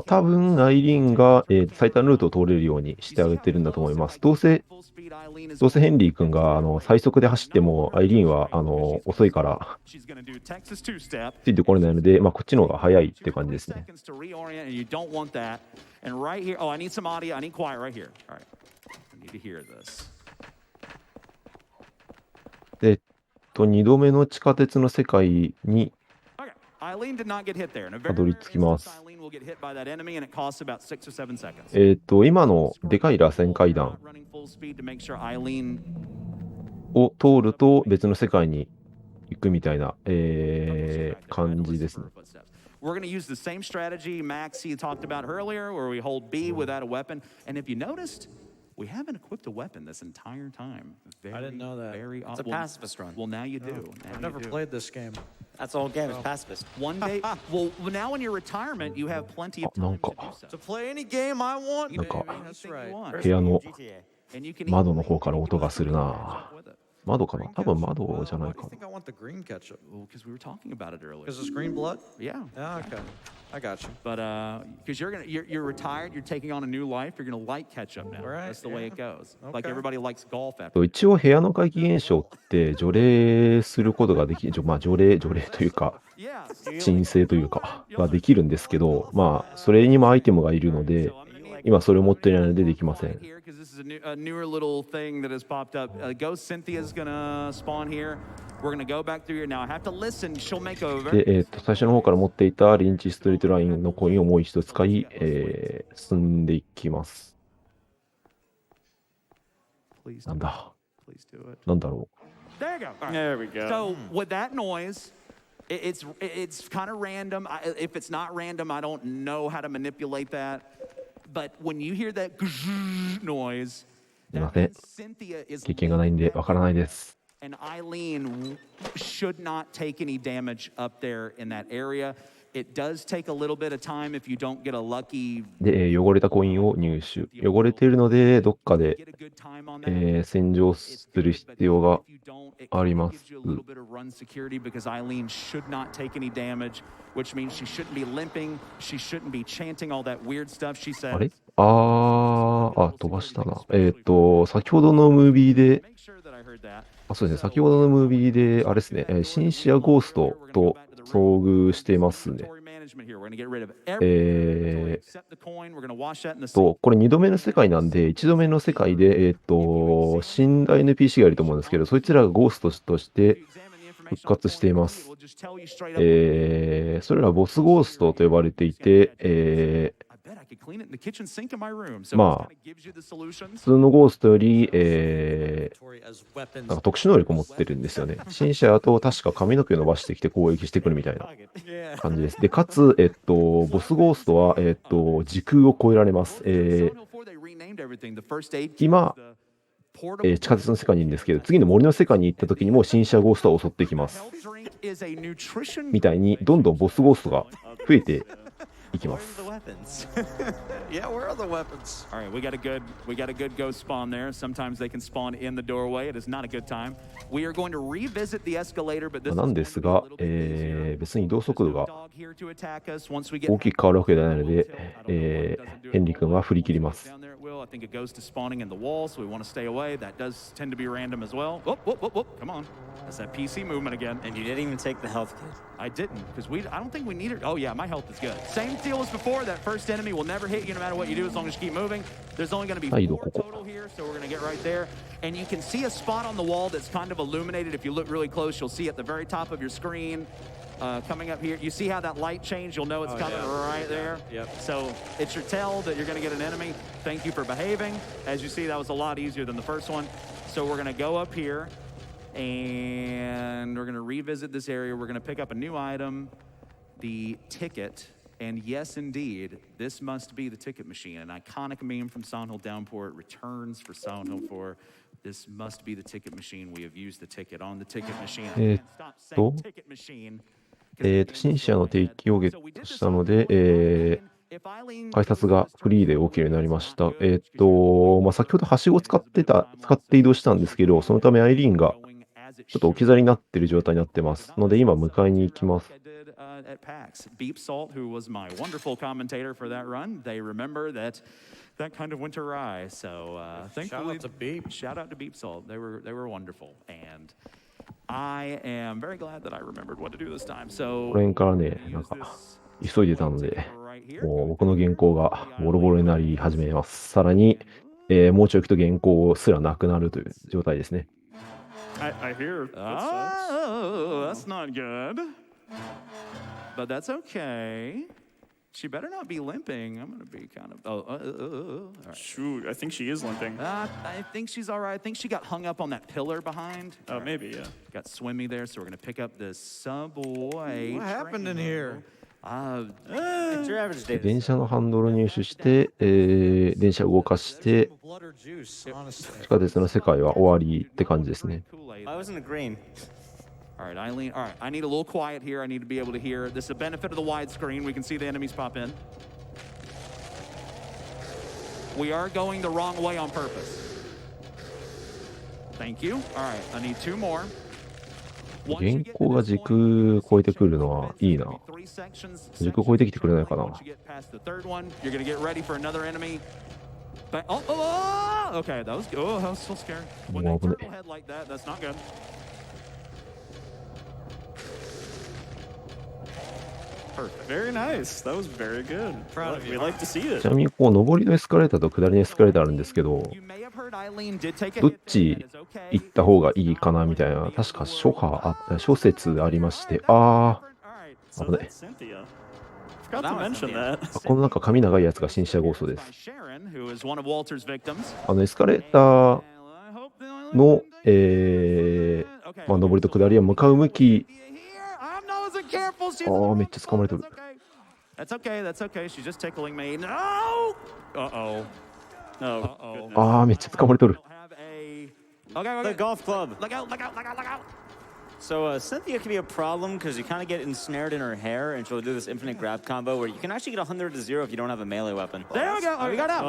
多分アイリーンが、最短ルートを通れるようにしてあげてるんだと思います。どうせヘンリー君が最速で走っても、アイリーンは遅いから、ついてこれないので、こっちの方が早いって感じですね。で、2度目の地下鉄の世界にたどり着きます。今のでかい螺旋階段を通ると別の世界に行くみたいな、感じですね。We're going to use the same strategy Maxie talked about earlier, where we hold B without a weapon. And if you noticed, we haven't equipped a weapon this entire time. I didn't know that. It's a pacifist run. Well, now you do. I've never played this game. That's the whole game. It's pacifist. One day, well, now in your retirement, you have plenty of time to do so. To play any game I want, baby. なんか That's right. 部屋の GTA. And you can 窓の方から音がするな。窓かな？多分窓じゃない Why か do you think I want the green ketchup? Well, because we were talking about it earlier. Because it's green blood? Yeah. Yeah, okay. I got you. But because you're retired, you're taking on a new life. You're gonna like ketchup now. Right, That's the way it goes. Like Okay. everybody likes golf after. と一応部屋の怪奇現象って除霊することができる、除霊というか、 Yeah. 鎮静というか、ができるんですけど、それにもアイテムがいるので、今それを持っていないのでできません。 Here, because this is a newer little thing that has popped up. Ghost Cynthia's gonna spawn here. We're gonna go back through here now. I have to listen. She'll make over. で、最初の方から持っていたリンチストリートラインのコインをもう一度使い、進んでいきます。なんだ Please do it. なんだろ There you go. All right. There we go. So with that noise, it's kind of random. If it's not random, I don't know how to manipulate that. But when you hear that noise, すいません。 Cynthia is 経験がないんでわからないです。 and Eileen should not take any damage up there in that area. It does take a little bit of time if you don't get a lucky で、汚れたコインを入手。汚れているので、どっかで、 get a good time on that. 洗浄する必要が If you don't, it あり kind ま of す。 gives you a little bit of run security because Eileen should not take any damage, which means she shouldn't be limping, she shouldn't be chanting all that weird stuff she あれ said. 飛ばしたな。先ほどのムービーで、 Make sure that I heard that. そうですね、先ほどのムービーで、あれですね、シンシアゴーストと遭遇してますね。 Inventory management here. We're going to get rid of every inventory except the coin. We're going to wash that in the sink. これ2度目の世界なんで、1度目の世界で、死んだ NPC がいると思うんですけど、そいつらがゴーストとして復活しています。 We'll just tell you straight up. それらボスゴーストと呼ばれていて、 I bet I could clean it in the kitchen sink in my room. So it まあ kind of gives you the solutions. 普通のゴーストより、Inventory as なん weapons. か特殊能力を持ってるんですよね。シンシアだと確か髪の毛を伸ばしてきて攻撃してくるみたいな Yeah. 感じです。で、かつ、ボスゴーストは、時空を超えられます。 Silent Hill 4, they renamed everything. The first aid kit, 今、 the portable 地下鉄の世界にいるんですけど、次の森の世界に行った時にもシンシアゴーストは襲ってきます。 health drink is a nutrition みたいに、どんどんボスゴーストが増えていきま Where's す。 the weapons? Yeah, where are the weapons? All right, we got a good ghost spawn there. Sometimes they can spawn in the doorway. It is not a good time. We are going to revisit the escalator, but this なん is です going to が、 be a little bit easier. 別に移動速度が Dog here to attack us once we get 大きく変わるわけではないので、ヘンリー君は振り切ります。 down there it will. I think a ghost is spawning in the wall, so we want to stay away. That does tend to be random as well. Whoop, whoop, whoop, whoop. Come on. That's that PC movement again. And you didn't even take the health kit. I didn't, because I don't think we need it. Oh yeah, my health is good. Same deal as before. That first enemy will never hit you no matter what you do as long as you keep moving. There's only going to be はい、ど 4 こ total here, so we're going to get right there. And you can see a spot on the wall that's kind of illuminated. If you look really close, you'll see at the very top of your screen. Coming up here, you see how that light changed? You'll know it's coming right there. Yep. So it's your tell that you're going to get an enemy. Thank you for behaving. As you see, that was a lot easier than the first one. So we're going to go up here, and we're going to revisit this area. We're going to pick up a new item, the ticket. And yes, indeed, this must be the ticket machine. An iconic meme from Silent Hill Downpour. It returns for Silent Hill 4. This must be the ticket machine. We have used the ticket on the ticket machine. I can't stop saying ticket machine. シンシアの定期をゲットしたので、改札がフリーで動けるようになりました。先ほどはしごを使って移動したんですけど、そのためアイリーンがちょっと置き去りになってる状態になってますので、今迎えに行きます。At PAX. Beep Salt, who was my wonderful commentator for that run, they remember that kind of winter rye. So thankfully, shout out to Beep Salt. They were wonderful, and I am very glad that I remembered what to do this time. こ So の辺からね、なんか急いでたので、もう僕の原稿がボロボロになり始めます。さらに、もうちょい行くと原稿すらなくなるという状態ですね。I hear footsteps. oh, that's not good. But that's okay. She better not be limping. I'm gonna be kind of. All right. Shoot, I think she is limping. I think she's all right. I think she got hung up on that pillar behind. Oh, maybe, yeah. Got swimmy there, so we're gonna pick up this subway. What happened in here? It's your average day. 電車のハンドルを入手して、電車を動かして、 Blood or juice, honestly. 地下鉄の世界は終わりって感じですね。 I was in the green. All right, Eileen. All right, I need a little quiet here. I need to be able to hear. This is a benefit of the widescreen. We can see the enemies pop in. We are going the wrong way on purpose. Thank you. All right, I need two more. 原稿が軸超えてくるのはいいな。軸超えてきてくれないかな。 Okay, that was good. Oh, I was so scared. When they turtle head like that, that's not good. Perfect. Very nice. That was very good. Proud of you. We like to see ち it. なみに、こう、上りのエスカレーターと下りのエスカレーターあるんですけど、 You may have heard Eileen did take a どっ hit there. ち That is okay. 行った方がいいかなみたいな、確か諸説ありまして、All right. So Okay. that's Cynthia. Forgot to mention that. このなんか髪長いやつが新車ゴーストです。 Sharon, who is one of Walter's victims. エスカレーターの、上りと下りは向かう向き、めっちゃ掴まれとる。 That's okay, that's okay. She's just tickling me. No! Uh-oh. Oh, めっちゃ掴まれとる。 Okay, The golf club. Look out, look out, look out, look out! So Cynthia can be a problem because you kind of get ensnared in her hair, and she'll do this infinite grab combo where you can actually get 100 to 0 if you don't have a melee weapon. There we go. Oh, we got out.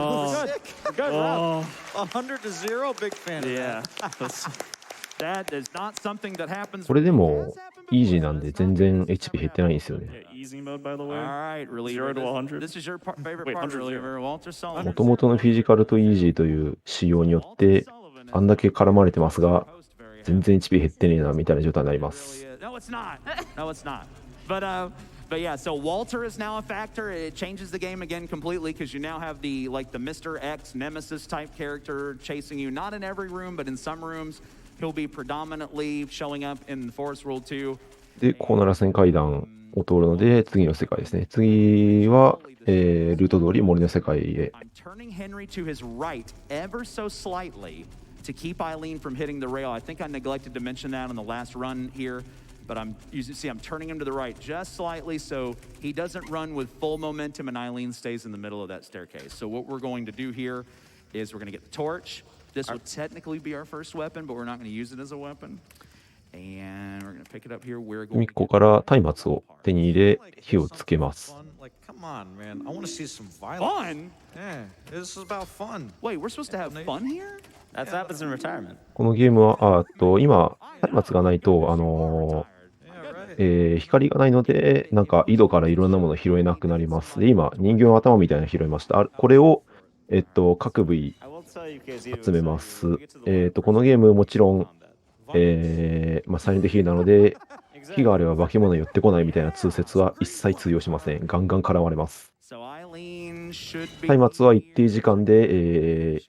Good. Good. oh, 100 to 0, big fan. of yeah. That is not something that happens. これでも、イージーなんで全然 HP 減ってないんですよね。 Yeah, easy mode, by the way. All right, reliever. 0 to 100. This is your favorite Wait, part, 100 reliever. Walter も Sullivan. ともとのフィジカルとイージーという仕様によって、あんだけ絡まれてますが、全然 HP 減ってねえなみたいな状態になります。 No, it's not. No, it's not. But yeah, so Walter is now a factor. It changes the game again completely because you now have the Mr. X Nemesis type character chasing you, not in every room, but in some rooms. He'll be predominantly showing up in the Forest World 2. で、コーナー螺旋階段を通るので、次の世界ですね。次は、ルート通り森の世界へ。 I'm turning Henry to his right ever so slightly to keep Eileen from hitting the rail. I think I neglected to mention that on the last run here. But you see, I'm turning him to the right just slightly so he doesn't run with full momentum and Eileen stays in the middle of that staircase. So what we're going to do here is we're going to get the torch. This will technically be our first weapon, but we're not going to use it as a weapon. And we're going to pick it up here. We're going ここから松明を手に入れ、火をつけます。 Fun. Like, come on, man. I want to see some violence. Fun? Yeah, this is about fun. Wait, we're supposed to have fun here? That happens in retirement. このゲームは、今、松明がないと、Yeah, right. 光がないので、なんか井戸からいろんなもの拾えなくなります。で、今、人形の頭みたいなの拾いました。これを、各部位 I will tell you, Casey, 集めます。このゲームもちろん、サイレントヒルなので、火があれば化け物寄ってこないみたいな通説は一切通用しません。ガンガン絡まれます。 So Eileen should be. 松明は一定時間で、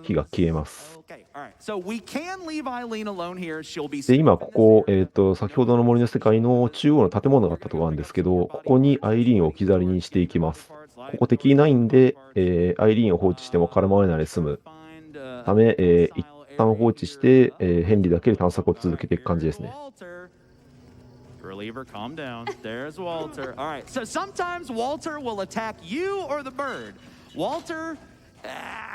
火が消えます。 Okay, all right. So we can leave Eileen alone here. She'll be. で、今ここ、先ほどの森の世界の中央の建物があったところなんですけど、ここにアイリーンを置き去りにしていきます。ここ敵いないんで、アイリーンを放置しても絡まれないで済むため、一旦放置して、ヘンリーだけで探索を続けていく感じですね。 Reliever, calm down. There's Walter. All right. So sometimes Walter will attack you or the bird. Walter,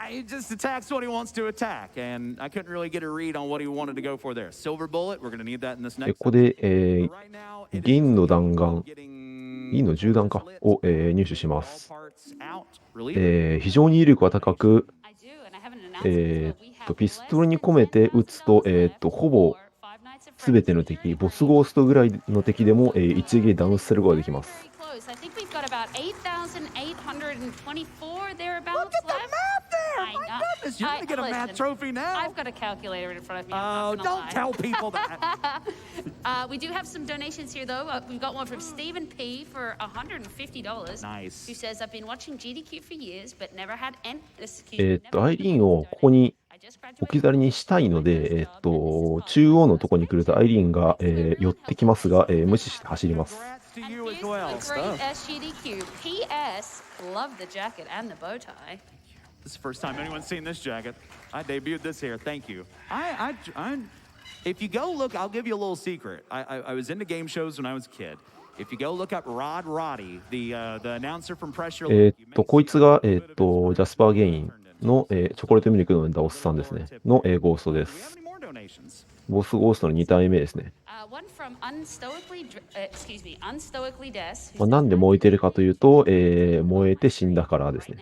he just attacks what he wants to attack, and I couldn't really get a read on what he wanted to go for there. Silver bullet. We're going to need that in this で next. ここで、 Right now, it is 銀の弾丸、 getting 銀の銃弾かを、入手しま all す。 parts out. Reliever. 非常に威力が高く、 I do, and I have an announcement. We have ピストルに込めて撃つと、ほぼ、すべての敵、ボスゴーストぐらいの敵でも、一撃ダウンすることができます。I think we've got about 8,824 thereabouts Look at the left. math there! I My know. goodness, you're gonna get a math Listen, trophy now. I've got a calculator in front of me. Oh, I'm not don't gonna tell lie. people that. We do have some donations here, though. We've got one from Stephen P for $150. Nice. Who says, I've been watching GDQ for years, but never had an アイリーンをここに置き去りにしたいので、中央のとこに来るとアイリーンが、寄ってきますが、無視して走ります。Congrats to And you here's as well. the great SGDQ. P.S. Love the jacket and the bow tie. This is the first time anyone's seen this jacket. I debuted this here. Thank you. If you go look, I'll give you a little secret. I was into game shows when I was a kid. If you go look up Rod Roddy, the announcer from Pressure League, こいつが、ジャスパー・ゲインの、チョコレートミルクの飲んだおっさんですね。の、ゴーストで do you have す。 any more donations? ボスゴーストの2体目ですね。One from Unstoically Des. なんで燃えてるかというと、燃えて死んだからですね。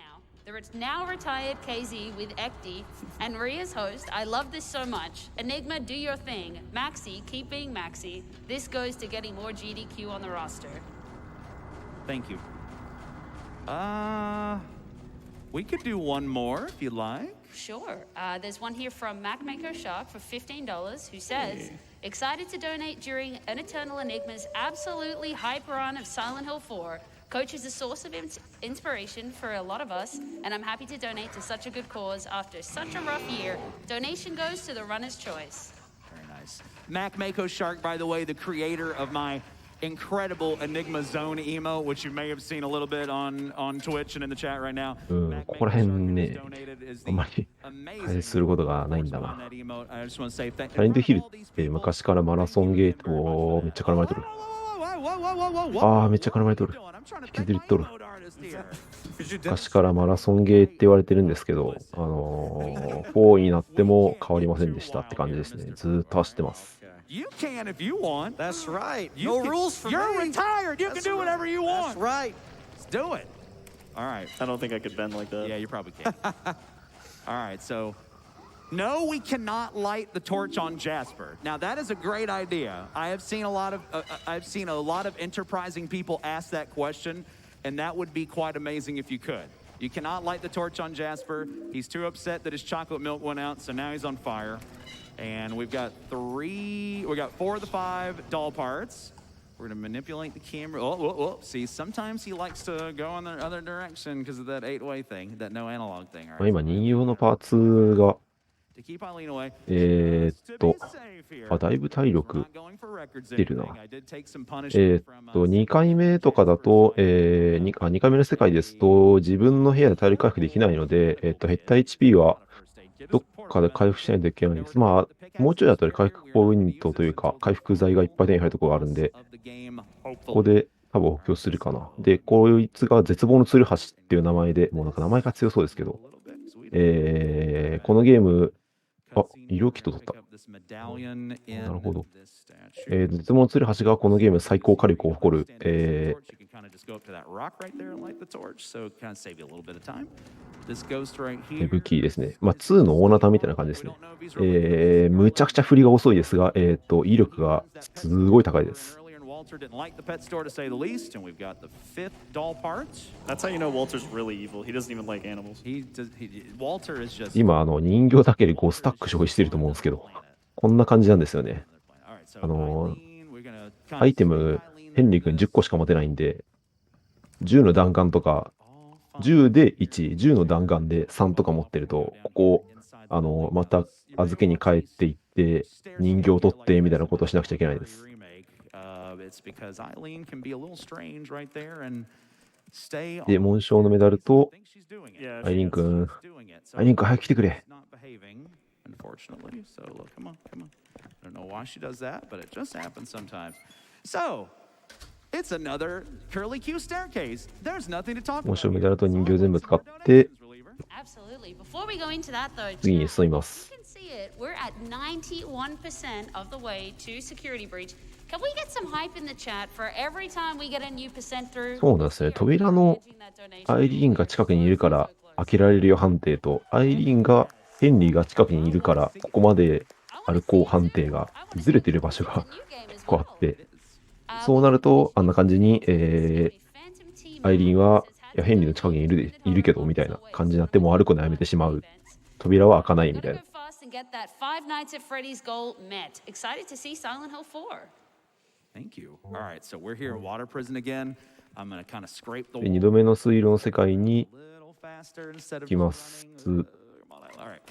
The now retired KZ with Ekti and Ria's host. I love this so much. Enigma, do your thing. Maxi, keep being Maxi. This goes to getting more GDQ on the roster. Thank you. We could do one more if you'd like. Sure. There's one here from MacMaker Shark for $15 who says, excited to donate during AnEternalEnigma's absolutely hype run of Silent Hill 4. Coach is a source of inspiration for a lot of us, and I'm happy to donate to such a good cause after such a rough year. Donation goes to the runner's choice. Very nice. Mac Mako Shark, by the way, the creator of my incredible Enigma Zone emote, which you may have seen a little bit on Twitch and in the chat right now. ここら辺ね、あんまり解説することがないんだな。サイレントヒルって昔からマラソンゲートをめっちゃ絡まれとる。めっちゃ絡まれとる。引きずりとる。昔からマラソンゲーって言われてるんですけど、4になっても変わりませんでしたって感じですね。ずーっと走ってます。You can if you want. That's right. No rules for me. You're retired. You can do whatever you want. That's right. Let's do it. All right. I don't think I could bend like that. Yeah, you probably can. All right, so no, we cannot light the torch on Jasper. Now that is a great idea. I have seen a lot of enterprising people ask that question, and that would be quite amazing if you could. You cannot light the torch on Jasper. He's too upset that his chocolate milk went out, so now he's on fire. And we've got 4 of the 5 doll parts. We're gonna manipulate the camera. See, sometimes he likes to go in the other direction because of that 8-way thing, that no analog thing. All right. 今、人形のパーツが、To keep Eileen away. だいぶ体力 Not going for records 出るな。 anything. I did take some punishment from, 2回目とかだと、2回目の世界ですと、自分の部屋で体力回復できないので、減った HP はどっかで回復しないといけないです。もうちょいだと回復ポイントというか、回復剤がいっぱい手に入るところがあるんで、ここで多分補強するかな。で、こいつが絶望のツルハシっていう名前で、もうなんか名前が強そうですけど、このゲーム、医療キット取った。なるほど。絶望のツルハシがこのゲーム最高火力を誇る、武器ですね。2の大ナタみたいな感じですね。むちゃくちゃ振りが遅いですが、威力がすごい高いです。Walter didn't like the pet store to say the least, and we've got the 5th doll parts. That's how you know Walter's really evil. He doesn't even like animals. Walter is just. 今、人形だけで5スタック消費してると思うんですけど、こんな感じなんですよね。アイテム、ヘンリー君10個しか持てないんで、10の弾丸とか、10で1、10の弾丸で3とか持ってると、ここ、また預けに帰っていって、人形を取って、みたいなことをしなくちゃいけないです。で、紋章のメダルと、アイリーン君早く来てくれ。紋章メダルと人形全部使って、次に進みます。そうなんですね。扉のアイリーンが近くにいるから開けられるよ判定と、アイリーンがヘンリーが近くにいるからここまでアルコー判定がずれてる場所が結構あって、そうなると、あんな感じに、アイリーンは、いや、ヘンリーの近くにいるけど、みたいな感じになっても歩くのやめてしまう。扉は開かないみたいな。Thank you. All right, so we're here in water prison again. I'm gonna kind of scrape the 2度目の水路の世界に little faster instead of 行きます。 All right.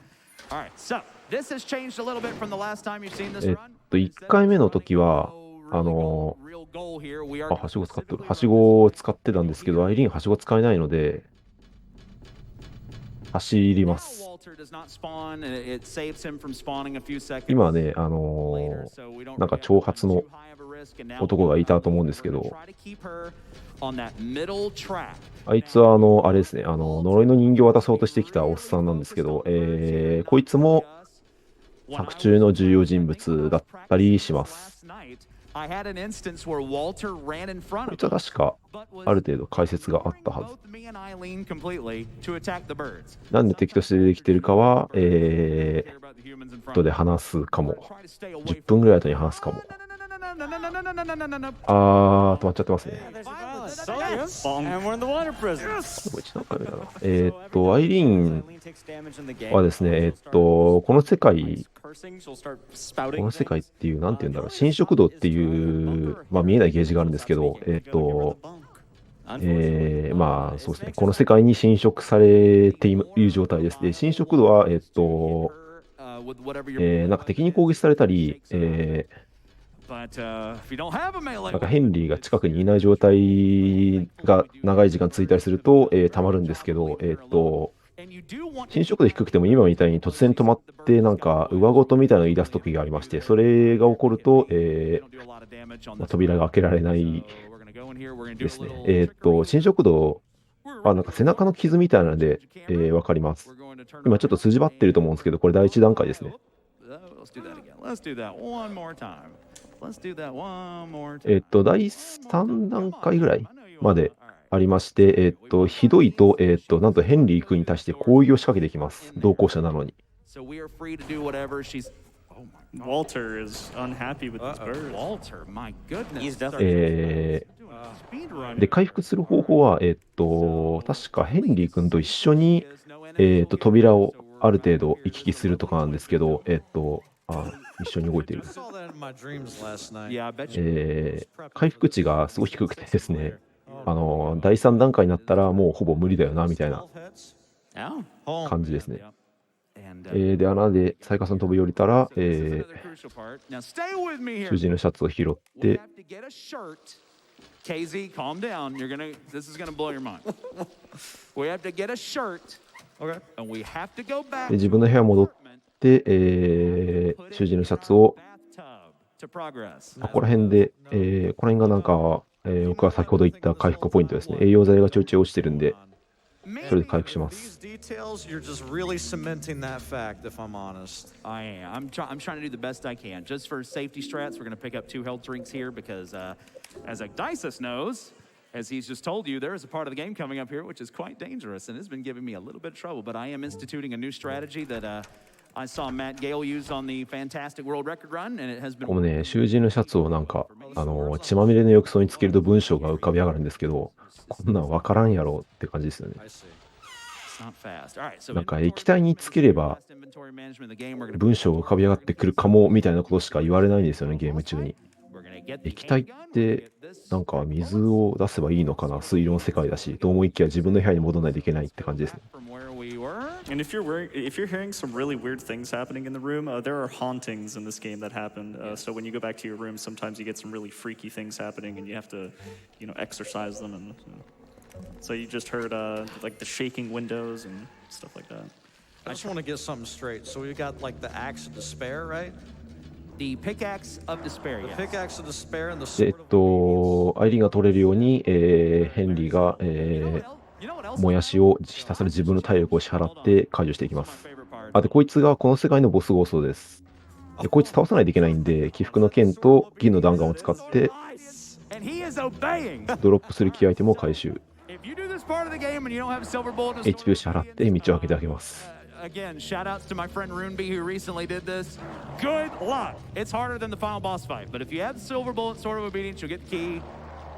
All right. So this has changed a little bit from the last time you've seen this run. 1回目の時は、Real goal here. We are はしご使ってる。はしごを使ってたんですけど、アイリーンはしご使えないので、走ります。 Walter does not spawn, and it saves him from spawning a few seconds. 今ね、 later, so we don't なんか really 挑 have 発 too の high of a risk, and now 男がいたと思うんですけ we're ど、 gonna try to keep her on that middle track. あいつはあれですね、呪いの人形を渡そうとしてきたおっさんなんですけど、こいつも作中の重要人物だったりします。I had an instance where Walter ran in front こい of つは us, 確か but was ある程度解説があったはず。 both me and Eileen completely to attack the birds. なんで敵として出てきてるかは、Care about the humans in front 後 of で us. 話すかも。 Try to stay away 10 from 分ぐらい後に話すかも。止まっちゃってますね。 And we're in the water prison. これ何回目だな。アイリーンはですね、この世界、 Cursing, she'll start こ spouting の世界っていう、なんて言うんだろう、侵食度っていう、まあ見えないゲージがあるんですけど、まあそうですね、この世界に侵食されている状態です。で、侵食度は、なんか敵に攻撃されたり、なんかヘンリーが近くにいない状態が長い時間続いたりすると、たまるんですけど、侵食度低くても今みたいに突然止まってなんか上ごとみたいなのを言い出す時がありまして、それが起こると、扉が開けられないですね。侵食度はなんか背中の傷みたいなので、わかります。今ちょっと筋張ってると思うんですけど、これ第一段階ですね。第3段階ぐらいまでありまして、ひどいと、なんとヘンリー君に対して攻撃を仕掛けてきます。同行者なのに。Walter is unhappy with these birds. Walter, my goodness. He's definitely で、回復する方法は、確かヘンリー君と一緒に、扉をある程度行き来するとかなんですけど、一緒に動いてる。 saw that in my dreams last night. Yeah, I bet you. 回復値がすごい低くてですね、第3段階になったらもうほぼ無理だよな、みたいな Oh. 感じですね。 And で、穴でサイカさん飛び降りたら、 this is the crucial part. Now stay with me here. 囚人のシャツを拾っ We て、 have to get a shirt. KZ, calm down. This is gonna blow your mind. We have to get a shirt. Okay. And we have to go back で自分の部屋戻って、囚人のシャツを bathtub to progress. ここら辺で、この辺がなんか、僕が先ほど言った回復ポイントですね。栄養剤がちょいちょい落ちてるんで、それで回復しま These す。 details, you're just really cementing that fact, if I'm honest. I am. I'm trying to do the best I can. Just for safety strats, we're going to pick up 2 health drinks here because, as Ecdysis knows, as he's just told you, there is a part of the game coming up here which is quite dangerous and has been giving me a little bit of trouble. But I am instituting a new strategy that I saw Matt Gale use on the fantastic world record run, and it has been. このね、囚人のシャツをなんか、血まみれの浴槽につけると文章が浮かび上がるんですけど、こんなんわからんやろって感じですよね。 I see. It's not fast. All right, so なんか液体につければ inventory management of the game, we're going 文章が浮かび上がってくるかもみたいなことしか言われないんですよね、ゲーム中に。 to get the 液体ってなんか水を出せばいいのかな、水路の世界だし、と思いきや自分の部屋に戻らないといけないって感じですね。 from where we were. And if you're hearing some really weird things happening in the room, there are hauntings in this game that happen. So when you go back to your room, sometimes you get some really freaky things happening, and you have to, exorcise them. And so you just heard like the shaking windows and stuff like that. I just want to get something straight. So we got like the axe of despair, right? The pickaxe of despair. The Yes. pickaxe of despair and the で、 sword of アイリーンが取れるように、ヘンリーが、 You know what else? もやしをひたすら自分の体力を支払って解除していきま My す。 favorite part. あ、で、こいつがこの世界のボスゴーストです。で、こいつ倒さないといけないんで、起伏の剣と銀の弾丸を使って、 And he is obeying. ドロップするキーアイテムを回収。 If you do this part of the game and you don't have a silver bullet, in a HP を支払って道を開けてあげます。again, shout outs to my friend Runeby who recently did this. Good luck. It's harder than the final boss fight, but if you have Silver Bullet Sword of Obedience, you'll get the key.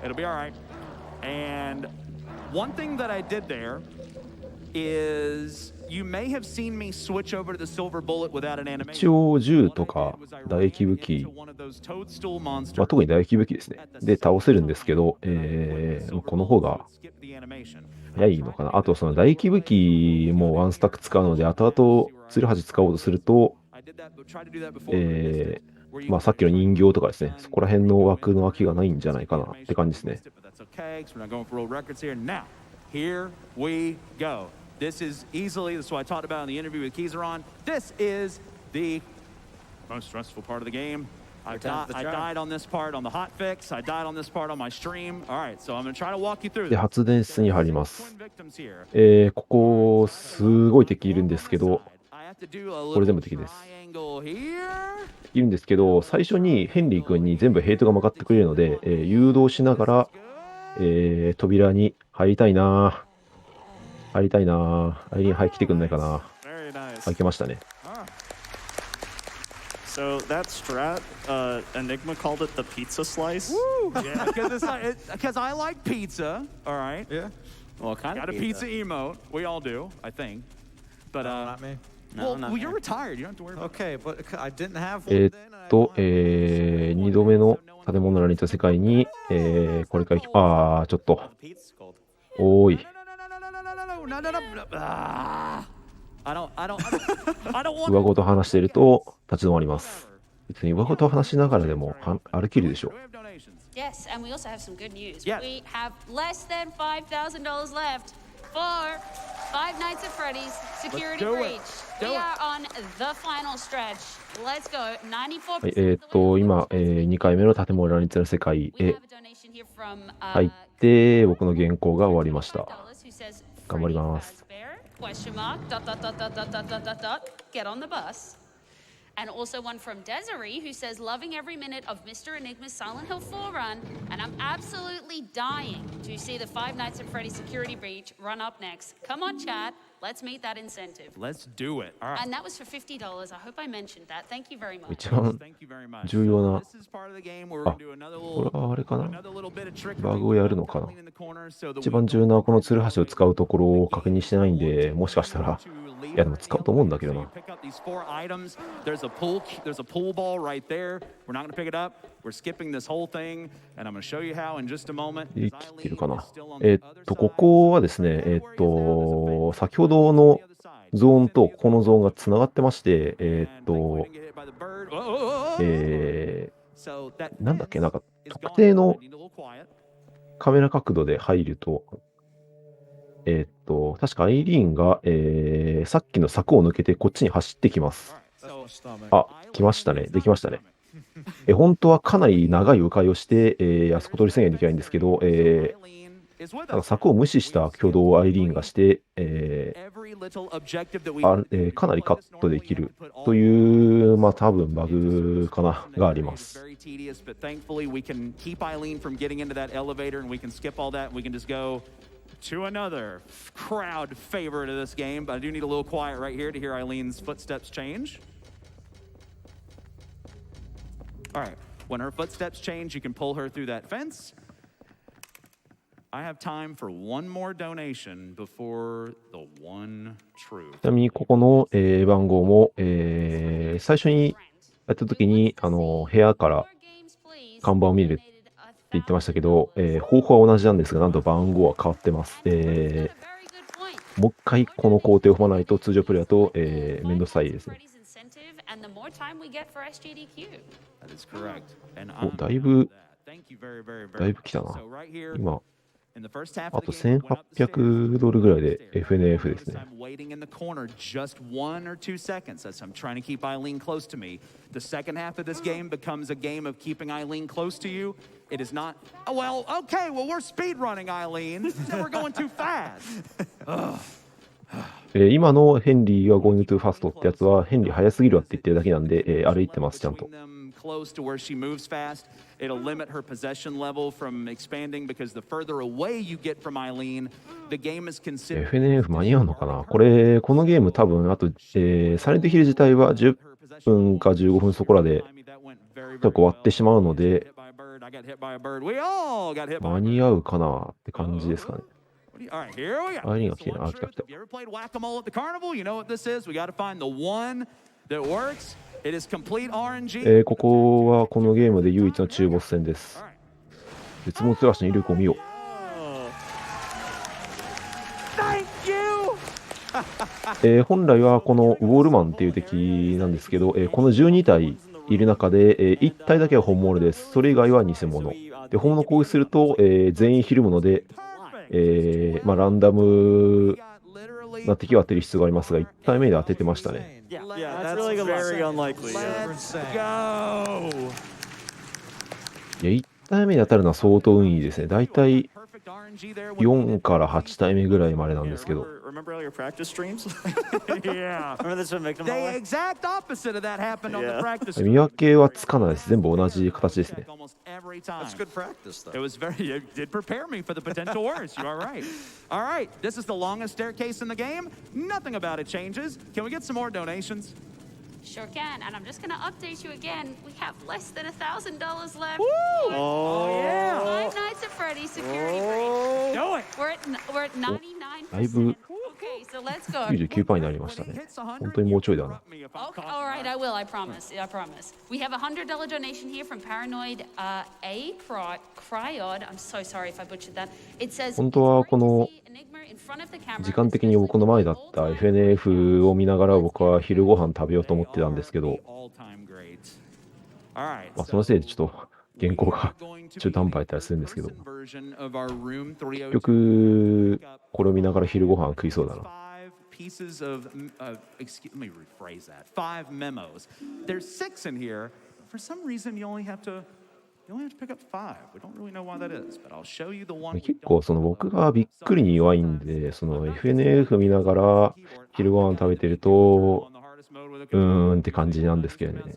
It'll be all right. And one thing that I did there is you may have seen me switch over to the Silver Bullet without an animation. 一応銃とか打撃武器、特に打撃武器ですね。で、倒せるんですけど、この方が早いのかな。あと、その打撃武器もワンスタック使うので、後々、ツルハシ使おうとすると、さっきの人形とかですね、そこら辺の枠の空きがないんじゃないかなって感じですね。Here we go. This is easily, this is what I talked about in the interview with Kizaron. This is the most stressful part of the game. I died on this part on the hot fix. I died on this part on my stream. All right, so I'm going to try to walk you through で、 this. 発電室に入ります。ここ、すごい敵いるんですけど、これ全部敵です。いるんですけど、最初にヘンリー君に全部ヘイトが曲がってくれるので、誘導しながら、扉に入りたいな。入りたいな。アイリーン、はい、来てくんないかな。はい、来ましたね。So that strat, Enigma called it the pizza slice. Woo! Yeah, because I like pizza. All right. Yeah. Well, kind Got of a pizza emote. We all do, I think. But Not me. well, you're retired. You don't have to worry about Okay, but I didn't have one then. 2度目の建物られた世界に、これからちょっと。 The pizza's cold. おーい。上ごと話していると立ち止まります。別に上ごと話しながらでも歩けるでしょう。Yes, and we also have some good news. Yes. We have less than $5,000 left for Five Nights at Freddy's Security do it. Breach. Do We it. are on the final stretch. Let's go. はい、 94%. 今、2回目の建物乱立の世界 We へ have a donation here from 入って、僕の原稿が終わりました。 who says, 頑張ります。 Question mark, dot, dot, dot, dot, dot, dot, dot, dot, dot, get on the bus. And also one from Desiree who says, loving every minute of Mr. Enigma's Silent Hill 4 run, and I'm absolutely dying to see the Five Nights at Freddy's Security Breach run up next. Come on, chat. Let's meet that incentive. Let's do it. All right. And that was for $50. I hope I mentioned that. Thank you very much. 一番 Thank you very much. 重要な、 This is part of the game where we're あ、 going to do another これ little はあれかな。 another little bit of trickery. バグをやるのかな。 Clean in the corner so that 一番重要なこのツルハシを使うところを確認してないんで、もしかしたら、いやでも使うと思うんだけどな。 Pick up these 4 items. There's a pool ball right there. We're not going to pick it up. We're skipping this whole thing, and I'm going to show you how in just a moment. できるかな。ここはですね、先ほどのゾーンとこのゾーンがつながってまして、なんだっけ、なんか特定のカメラ角度で入ると、確かアイリーンが、さっきの柵を抜けてこっちに走ってきます。あ、来ましたね。できましたね。本当はかなり長い迂回をして、あそこ取り制限できないんですけど、なんか柵を無視した挙動をアイリーンがして、かなりカットできるという、多分バグかながあります。To another crowd favorite of this game, but I do need a little quiet right here to hear Eileen's footsteps change. All right, when her footsteps change, you can pull her through that fence. I have time for one more donation before the one truth. ちなみにここの、番号も、最初にやった時に部屋から看板を見るって言ってましたけど、方法は同じなんですが、なんと番号は変わってます。もう一回この工程を踏まないと通常プレイヤーと、めんどくさいですね。お、だいぶ来たな。今、あと$1,800ぐらいで FNF ですね。Just 1 or 2 seconds as I'm trying to keep Eileen close to me. The second half of this game becomes a game of keeping Eileen close to you. It is not, oh, well, okay, well, we're speed running, Eileen. We're going too fast. 今のヘンリーが Going too fast ってやつはヘンリー早すぎるわって言ってるだけなんで、歩いてます、ちゃんと。close to where she moves fast, it'll limit her possession level from expanding because the further away you get from Eileen, the game is considered. FNF 間に合うのかなこのゲーム多分、あと、サイレントヒル自体は10分か15分そこらで、終わってしまうので、間に合うかなって感じですかね。All right, here we go. アイリーンが来てるな。来た来た。 If you ever played whack-a-mole at the carnival, you know what this is. We got to find the one that works. It is complete RNG. ここはこのゲームで唯一の中ボス戦です。絶望つらしの威力を見よう。本来はこのウォールマンっていう敵なんですけど、この12体いる中で、1体だけは本物です。それ以外は偽物。で、本物を攻撃すると、全員ひるむので、ランダムな敵は当てる必要がありますが、1体目で当ててましたね。Yeah, that's very unlikely. いや、1体目で当たるのは相当運いいですね。だいたい4から8体目ぐらいまでなんですけど。Remember all your practice streams? Yeah. Remember this one victim The hallway? exact opposite of that happened on the practice. 見分けはつかないです。全部同じ形ですね。 Almost every time. That's good practice, though. It was very. It did prepare me for the potential worst. You are right. All right. This is the longest staircase in the game. Nothing about it changes. Can we get some more donations? Sure can, and I'm just gonna update you again. We have less than $1,000 left. Oh yeah. Five Nights at Freddy's security breach. Do it. We're at 99%. だいぶ Okay, so let's go. 99% になりましたね。本当にもうちょいだな。 Okay, all right, I will. I promise. I promise. We have a $100 donation here from Paranoid Cryod. I'm so sorry if I butchered that. It says 本当はこの Enigma in front of the camera. 時間的に僕の前だった FNF を見ながら僕は昼ご飯食べようと思ってたんですけど、そのせいでちょっと原稿が中途半端やったりするんですけど、結局これを見ながら昼ご飯食いそうだな。Pieces of, let me rephrase that. 5 memos. There's 6 in here. For some reason, you only have to pick up 5. We don't really know why that is, but I'll show you the one. 結構僕がびっくりに弱いんで、FNF 見ながら昼ご飯食べてると、って感じなんですけどね。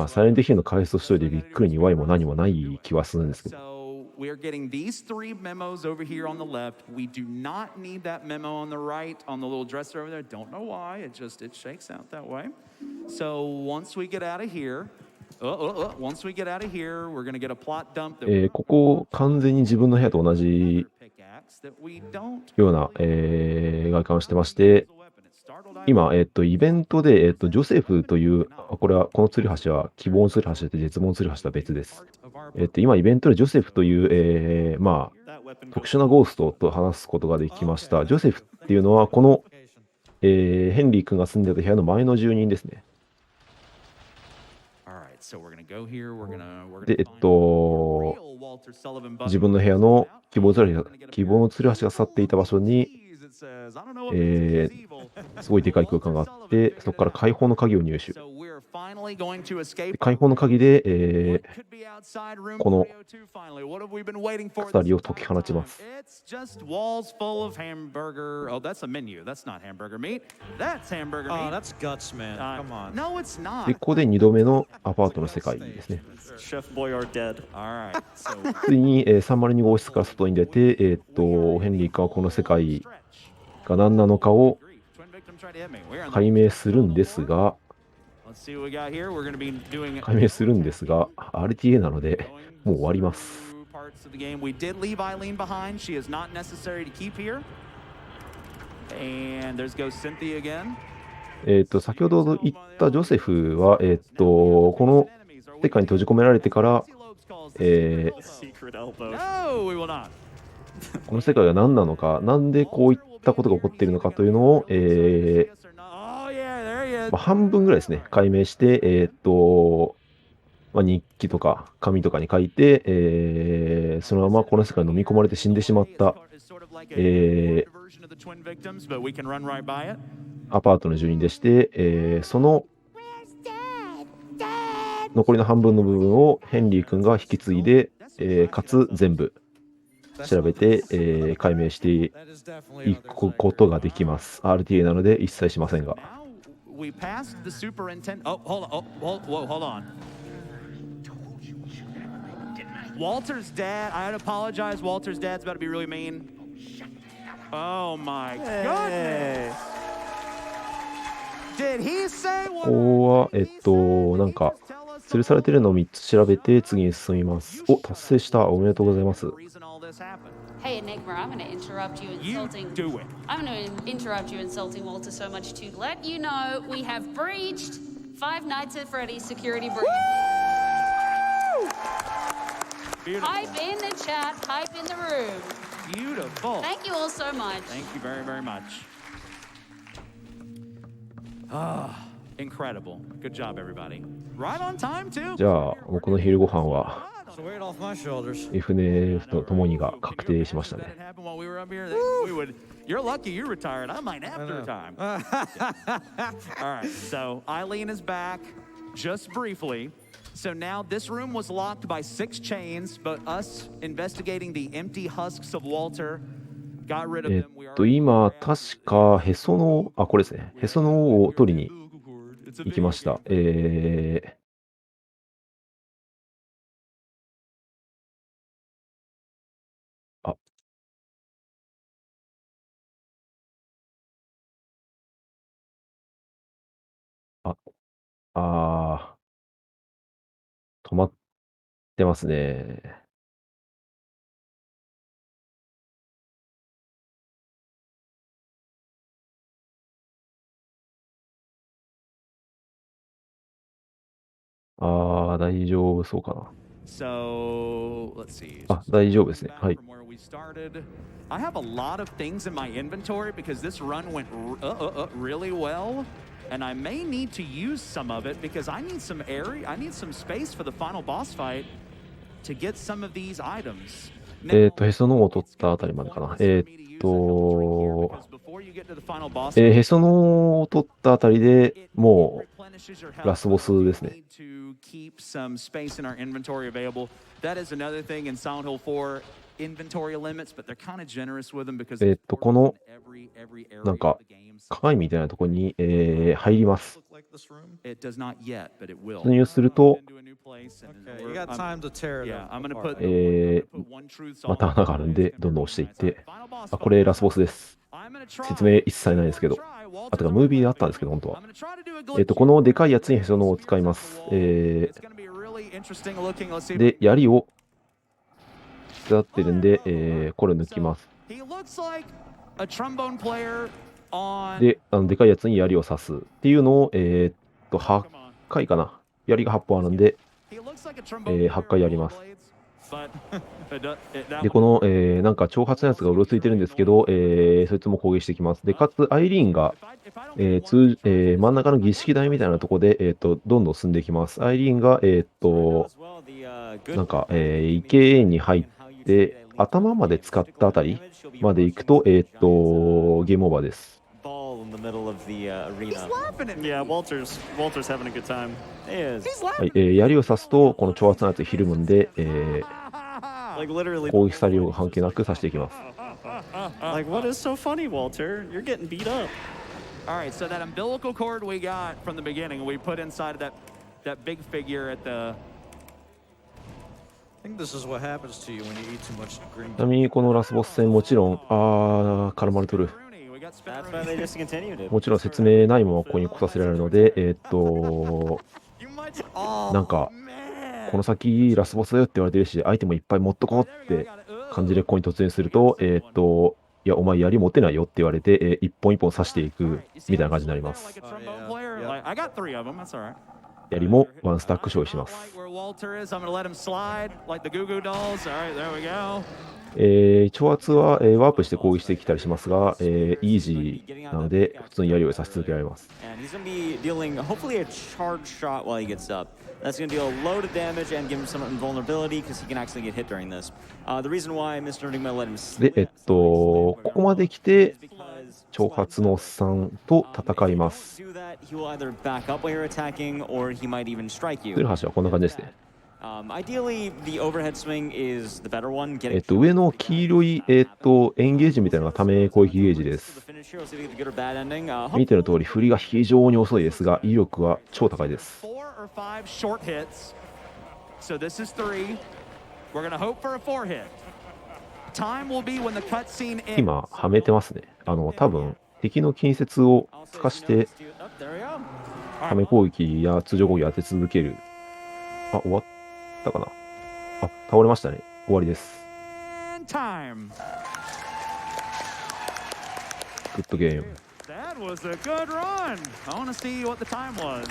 サイレントヒルの回数としてびっくりに弱いも何もない気はするんですけど。We're getting these 3 memos over here on the left. We do not need that memo on the right, on the little dresser over there. Don't know why. It shakes out that way. So once we get out of here, once we get out of here, we're going to get a plot dump. ここ完全に自分の部屋と同じような、外観をしてまして、今、イベントで、ジョセフという、このツルハシは希望のツルハシで絶望のツルハシとは別です。今、イベントでジョセフという、特殊なゴーストと話すことができました。ジョセフっていうのは、この、ヘンリー君が住んでた部屋の前の住人ですね。で、自分の部屋の希望のツルハシが去っていた場所に、すごいでかい空間があって、そこから解放の鍵を入手。解放の鍵で、この鎖を解き放ちます。で、ここで2度目のアパートの世界ですね。ついに、302号室から外に出て、ヘンリー君はこの世界が何なのかを解明するんですが、RTA なので、もう終わります。先ほど言ったジョセフは、この世界に閉じ込められてから、この世界が何なのか、なんでこういったことが起こっているのかというのを、半分ぐらいですね、解明して、日記とか紙とかに書いて、そのままこの世界に飲み込まれて死んでしまった、アパートの住人でして、その残りの半分の部分をヘンリー君が引き継いで、かつ全部調べて、解明していくことができます。RTA なので一切しませんが。Walter's dad, I'd apologize. Walter's dad's about to be really mean. Oh my goodness. Did he say こ what? こは、なんか、吊るされてるのを3つ調べて次に進みます。お、達成した。おめでとうございます。Hey Enigma, I'm going to interrupt you insulting. You do it. I'm going to interrupt you insulting Walter so much to let you know we have breached Five Nights at Freddy's security breach. Hype in the chat, hype in the room. Beautiful. Thank you all so much. Thank you very, very much. Ah, incredible. Good job, everybody. Right on time, too. じゃあ、僕の昼ご飯は、It's a weight off my shoulders. FNF と共にが確定しましたね。 That happened while we were up here. We would. You're lucky you retired. I might after time. All right. So Eileen is back, just briefly. So now this room was locked by 6 chains, but us investigating the empty husks of Walter got rid of them. We are 今、確か、へその、これですね。へその緒を取りに行きました。あ、あ、あ止まってますね。大丈夫そうかな。So let's see. 大丈夫ですね。はい。 From where we started. I have a lot of things in my inventory because this run went really well, and I may need to use some of it because I need some area, I need some space for the final boss fight to get some of these items. へその緒を取ったあたりまでかな。へその緒を取ったあたりでもうラスボスですね。That is another thing in Silent Hill 4 inventory limits, but they're kind of generous with them because この every area なんか of the games. 鏡みたいなところに、入ります。 It does not yet, but it will. 突入すると、 Into a new place, and Okay, you got time to tear it yeah, I'm gonna apart. put one truth また song. 穴があるんでどんどん押していって、 Final boss これラスボスです。 I'm gonna try. 説明一切ないですけど、てかムービーであったんですけど本当は。 I'm gonna try to do a glitch. このでかいやつにへその緒を使います。It's gonna be really interesting looking. Let's see. で、槍を使ってるんで、これを抜きます。 He looks like a trombone player on. で、でかいやつに槍を刺すっていうのを、8回かな。槍が8本あるんで、 He looks like a trombone 8回やります。 but that で、この、なんか挑発のやつがうろついてるんですけど、そいつも攻撃してきます。で、かつ、アイリーンが、真ん中の儀式台みたいなところで、どんどん進んでいきます。アイリーンが、なんか、池に入って、頭まで使ったあたりまで行くと、ゲームオーバーです。Ball in the middle of the arena. Yeah, Walter's having a good time. He is. はい、槍を刺すと、この挑発のやつひるむんで、 Like literally. 攻撃されようが関係なく刺していきます。 Like, what is so funny, Walter? You're getting beat up. All right, so that umbilical cord we got from the beginning, we put inside of that big figure at the. I think this is what happens to you when you eat too much green. ちなみにこのラスボス戦もちろん、絡まれとる。 We got spin That's why they just continued it. もちろん説明ないままここに来させられるので、なんか、この先ラスボスだよって言われてるし、アイテムいっぱい持っとこうって感じでここに突入すると、いや、お前槍持てないよって言われて、一本一本刺していくみたいな感じになります。 like a trombone player. Like, I got 3 of them. That's all right. 槍もワンスタック消費します。 Where Walter is, I'm gonna let him slide like the Goo Goo Dolls. All right, there we go. 挑発は、ワープして攻撃してきたりしますが、イージーなので普通に槍を刺し続けられます。 And he's going to be dealing hopefully a charge shot while he gets up. That's going to deal a load of damage and give him some invulnerability because he can actually get hit during this. The reason why Mr. Enigma let him で、ここまで来て挑発のおっさんと戦います。 do that, he will either back up while you're attacking or he might even strike 鶴 you. 橋はこんな感じですね。 Ideally, the overhead swing is the better one. 上の黄色い、エンゲージみたいなのがため攻撃ゲージです。 The finish here, we'll see if we get the good or bad ending. 見ての通り振りが非常に遅いですが威力は超高いです。 4 or 5 short hits. So this is 3. We're gonna hope for a 4 hit. Time will be when the cutscene ends. 今、はめてますね。多分、敵の近接を透かして、はめ攻撃や通常攻撃を当て続ける。あ、終わったかな。あ、倒れましたね。終わりです。Time. グッドゲーム。That was a good run. I want to see what the time was.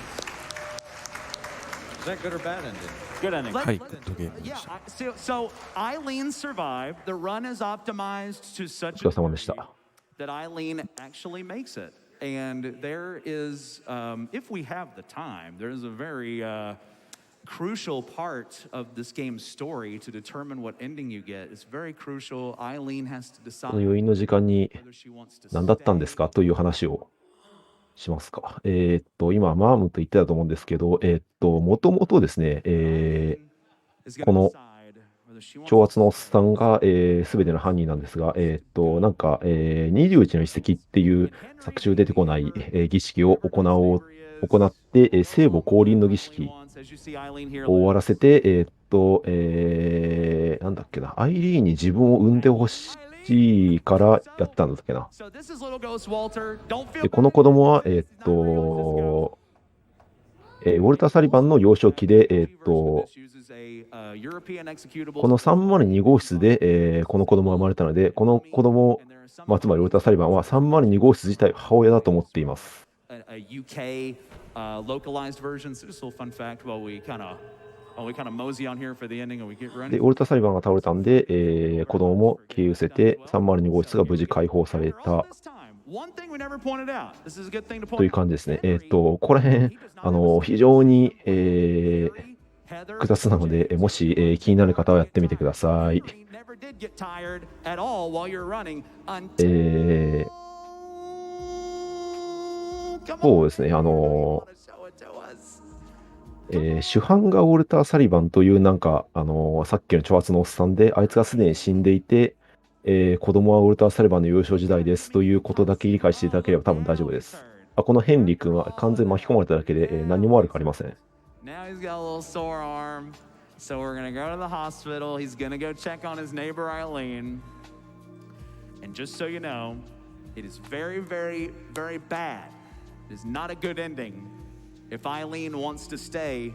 Is that good or bad ending? Good ending. はい、グッドゲームで Yeah, した。 so Eileen survived. The run is optimized to お such 疲れ a 様でした。 that Eileen actually makes it. And there is, if we have the time, there's a very crucial part of this game's story to determine what ending you get. It's very crucial. Eileen has to こ decide の余韻の時間に whether she wants to 何だったんですかという話をしますか。今、マームと言ってたと思うんですけど、もともとですね、この挑発のおっさんが、全ての犯人なんですが、なんか、21の一石っていう作中出てこない、儀式を行って、聖母降臨の儀式を終わらせて、なんだっけな、アイリーンに自分を産んでほしいからやったんだっけな。で、この子供は、ウォルター・サリバンの幼少期で、この302号室で、この子供が生まれたので、この子供、つまりウォルター・サリバンは302号室自体母親だと思っています。UK localized version. So just a little fun fact while we kind of mosey on here for the ending and we get で、 running. ウォルター・サリバンが倒れたんで、子供も消え失せて、302号室が無事解放された One thing we never pointed out. This is a good thing to と point いう感じですね。ここら辺、非常に、複雑なので、もし、気になる方はやってみてください。Never did get tired at all while you're running そうですね、主犯がウォルター・サリバンというなんか、さっきの挑発のおっさんで、あいつがすでに死んでいて、子供はウォルター・サリバンの幼少時代ですということだけ理解していただければ多分大丈夫です。このヘンリー君は完全に巻き込まれただけで、何も悪くありません。Now he's got a little sore arm. So we're going to go to the hospital. He's going to go check on his neighbor Eileen. And just so you know, it is very, very, very bad. It is not a good ending if Eileen wants to stay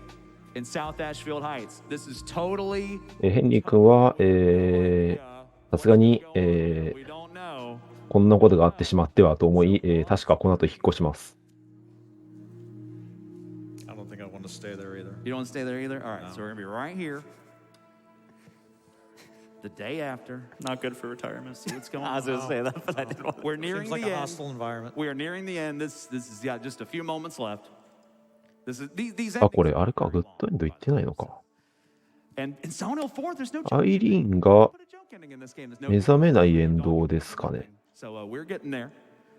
in South Ashfield Heights. This is totally ヘンリー君は、さすがに、we don't know. こんなことがあってしまってはと思い、確かこの後引っ越します。I don't think I want to stay there either. You don't want to stay there either? All right, so we're going to be right here. The day after. Not good for retirement. See what's going I was on. going to say that, but I didn't want to. We're nearing Seems like the a end. hostile environment. We are nearing the end. This is yeah, just a few moments left. This is these これ、あれか、グッドエンド言ってないのか。and in Zone 4, there's no ア joke. イリーンが Put a joke ending in this game. There's no 目覚めないエンドですかね。 So we're getting there.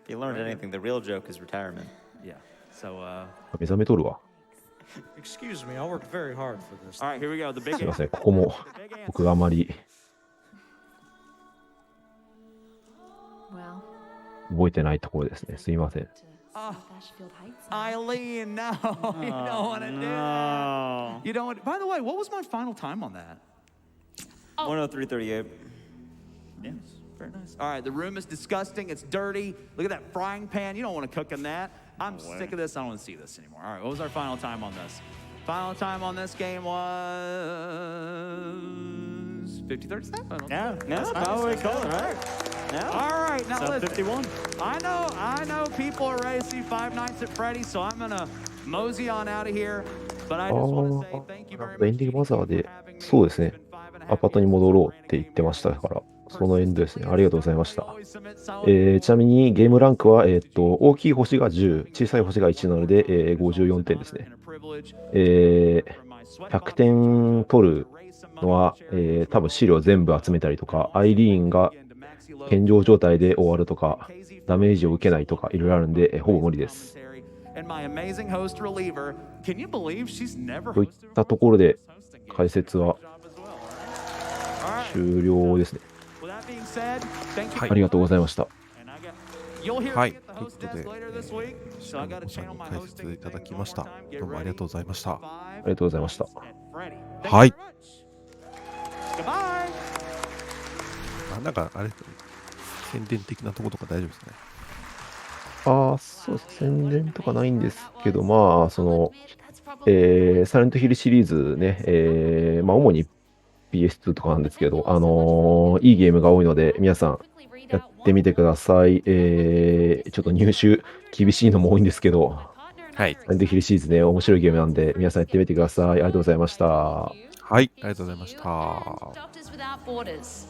If you learned anything, the real joke is retirement. Yeah. So 目覚めとるわ。 Excuse me, I worked very hard for this. all right, here we go. The big すいません、ここも僕があまり Well, 覚えてないところですね。すいません。 South Ashfield Heights. now. Eileen, no, you don't want to do that. You don't. By the way, what was my final time on that? 103.38. Yes, very nice. All right, the room is disgusting. It's dirty. Look at that frying pan. You don't want to cook in that. I'm sick of this. I don't want to see this anymore. All right, what was our final time on this? Final time on this game was 50-37. Yeah, that's how we call it, right? Yeah. All right, now listen. 51. I know people are ready to see Five Nights at Freddy's, so I'm gonna mosey on out of here. But I just want to say thank you very エン much. ディングマザーで、そうですね、アパートに戻ろうって言ってましたから、そのエンドですね。ありがとうございました。ちなみにゲームランクは、大きい星が10、小さい星が1なので、54点ですね。100点取るのは、多分資料全部集めたりとか、アイリーンが健常状態で終わるとか、ダメージを受けないとか、いろいろあるんで、ほぼ無理です。といったところで、解説は終了ですね。ありがとうございました。はい、ということで、しかもおさんに解説いただきました。どうもありがとうございました。ありがとうございました。はい。Goodbye. なんかあれ、宣伝的なところとか大丈夫ですかね。そうです。宣伝とかないんですけど、サイレントヒルシリーズね、主に PS2 とかなんですけど、いいゲームが多いので、皆さんやってみてください。ちょっと入手厳しいのも多いんですけど、はい。サイレントヒルシリーズね、面白いゲームなんで、皆さんやってみてください。ありがとうございました。はい、ありがとうございました。Doctors Without Borders.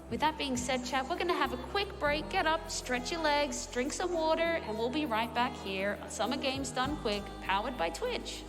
With that being said, chat, we're going to have a quick break. Get up, stretch your legs, drink some water, and we'll be right back here on Summer Games Done Quick, powered by Twitch.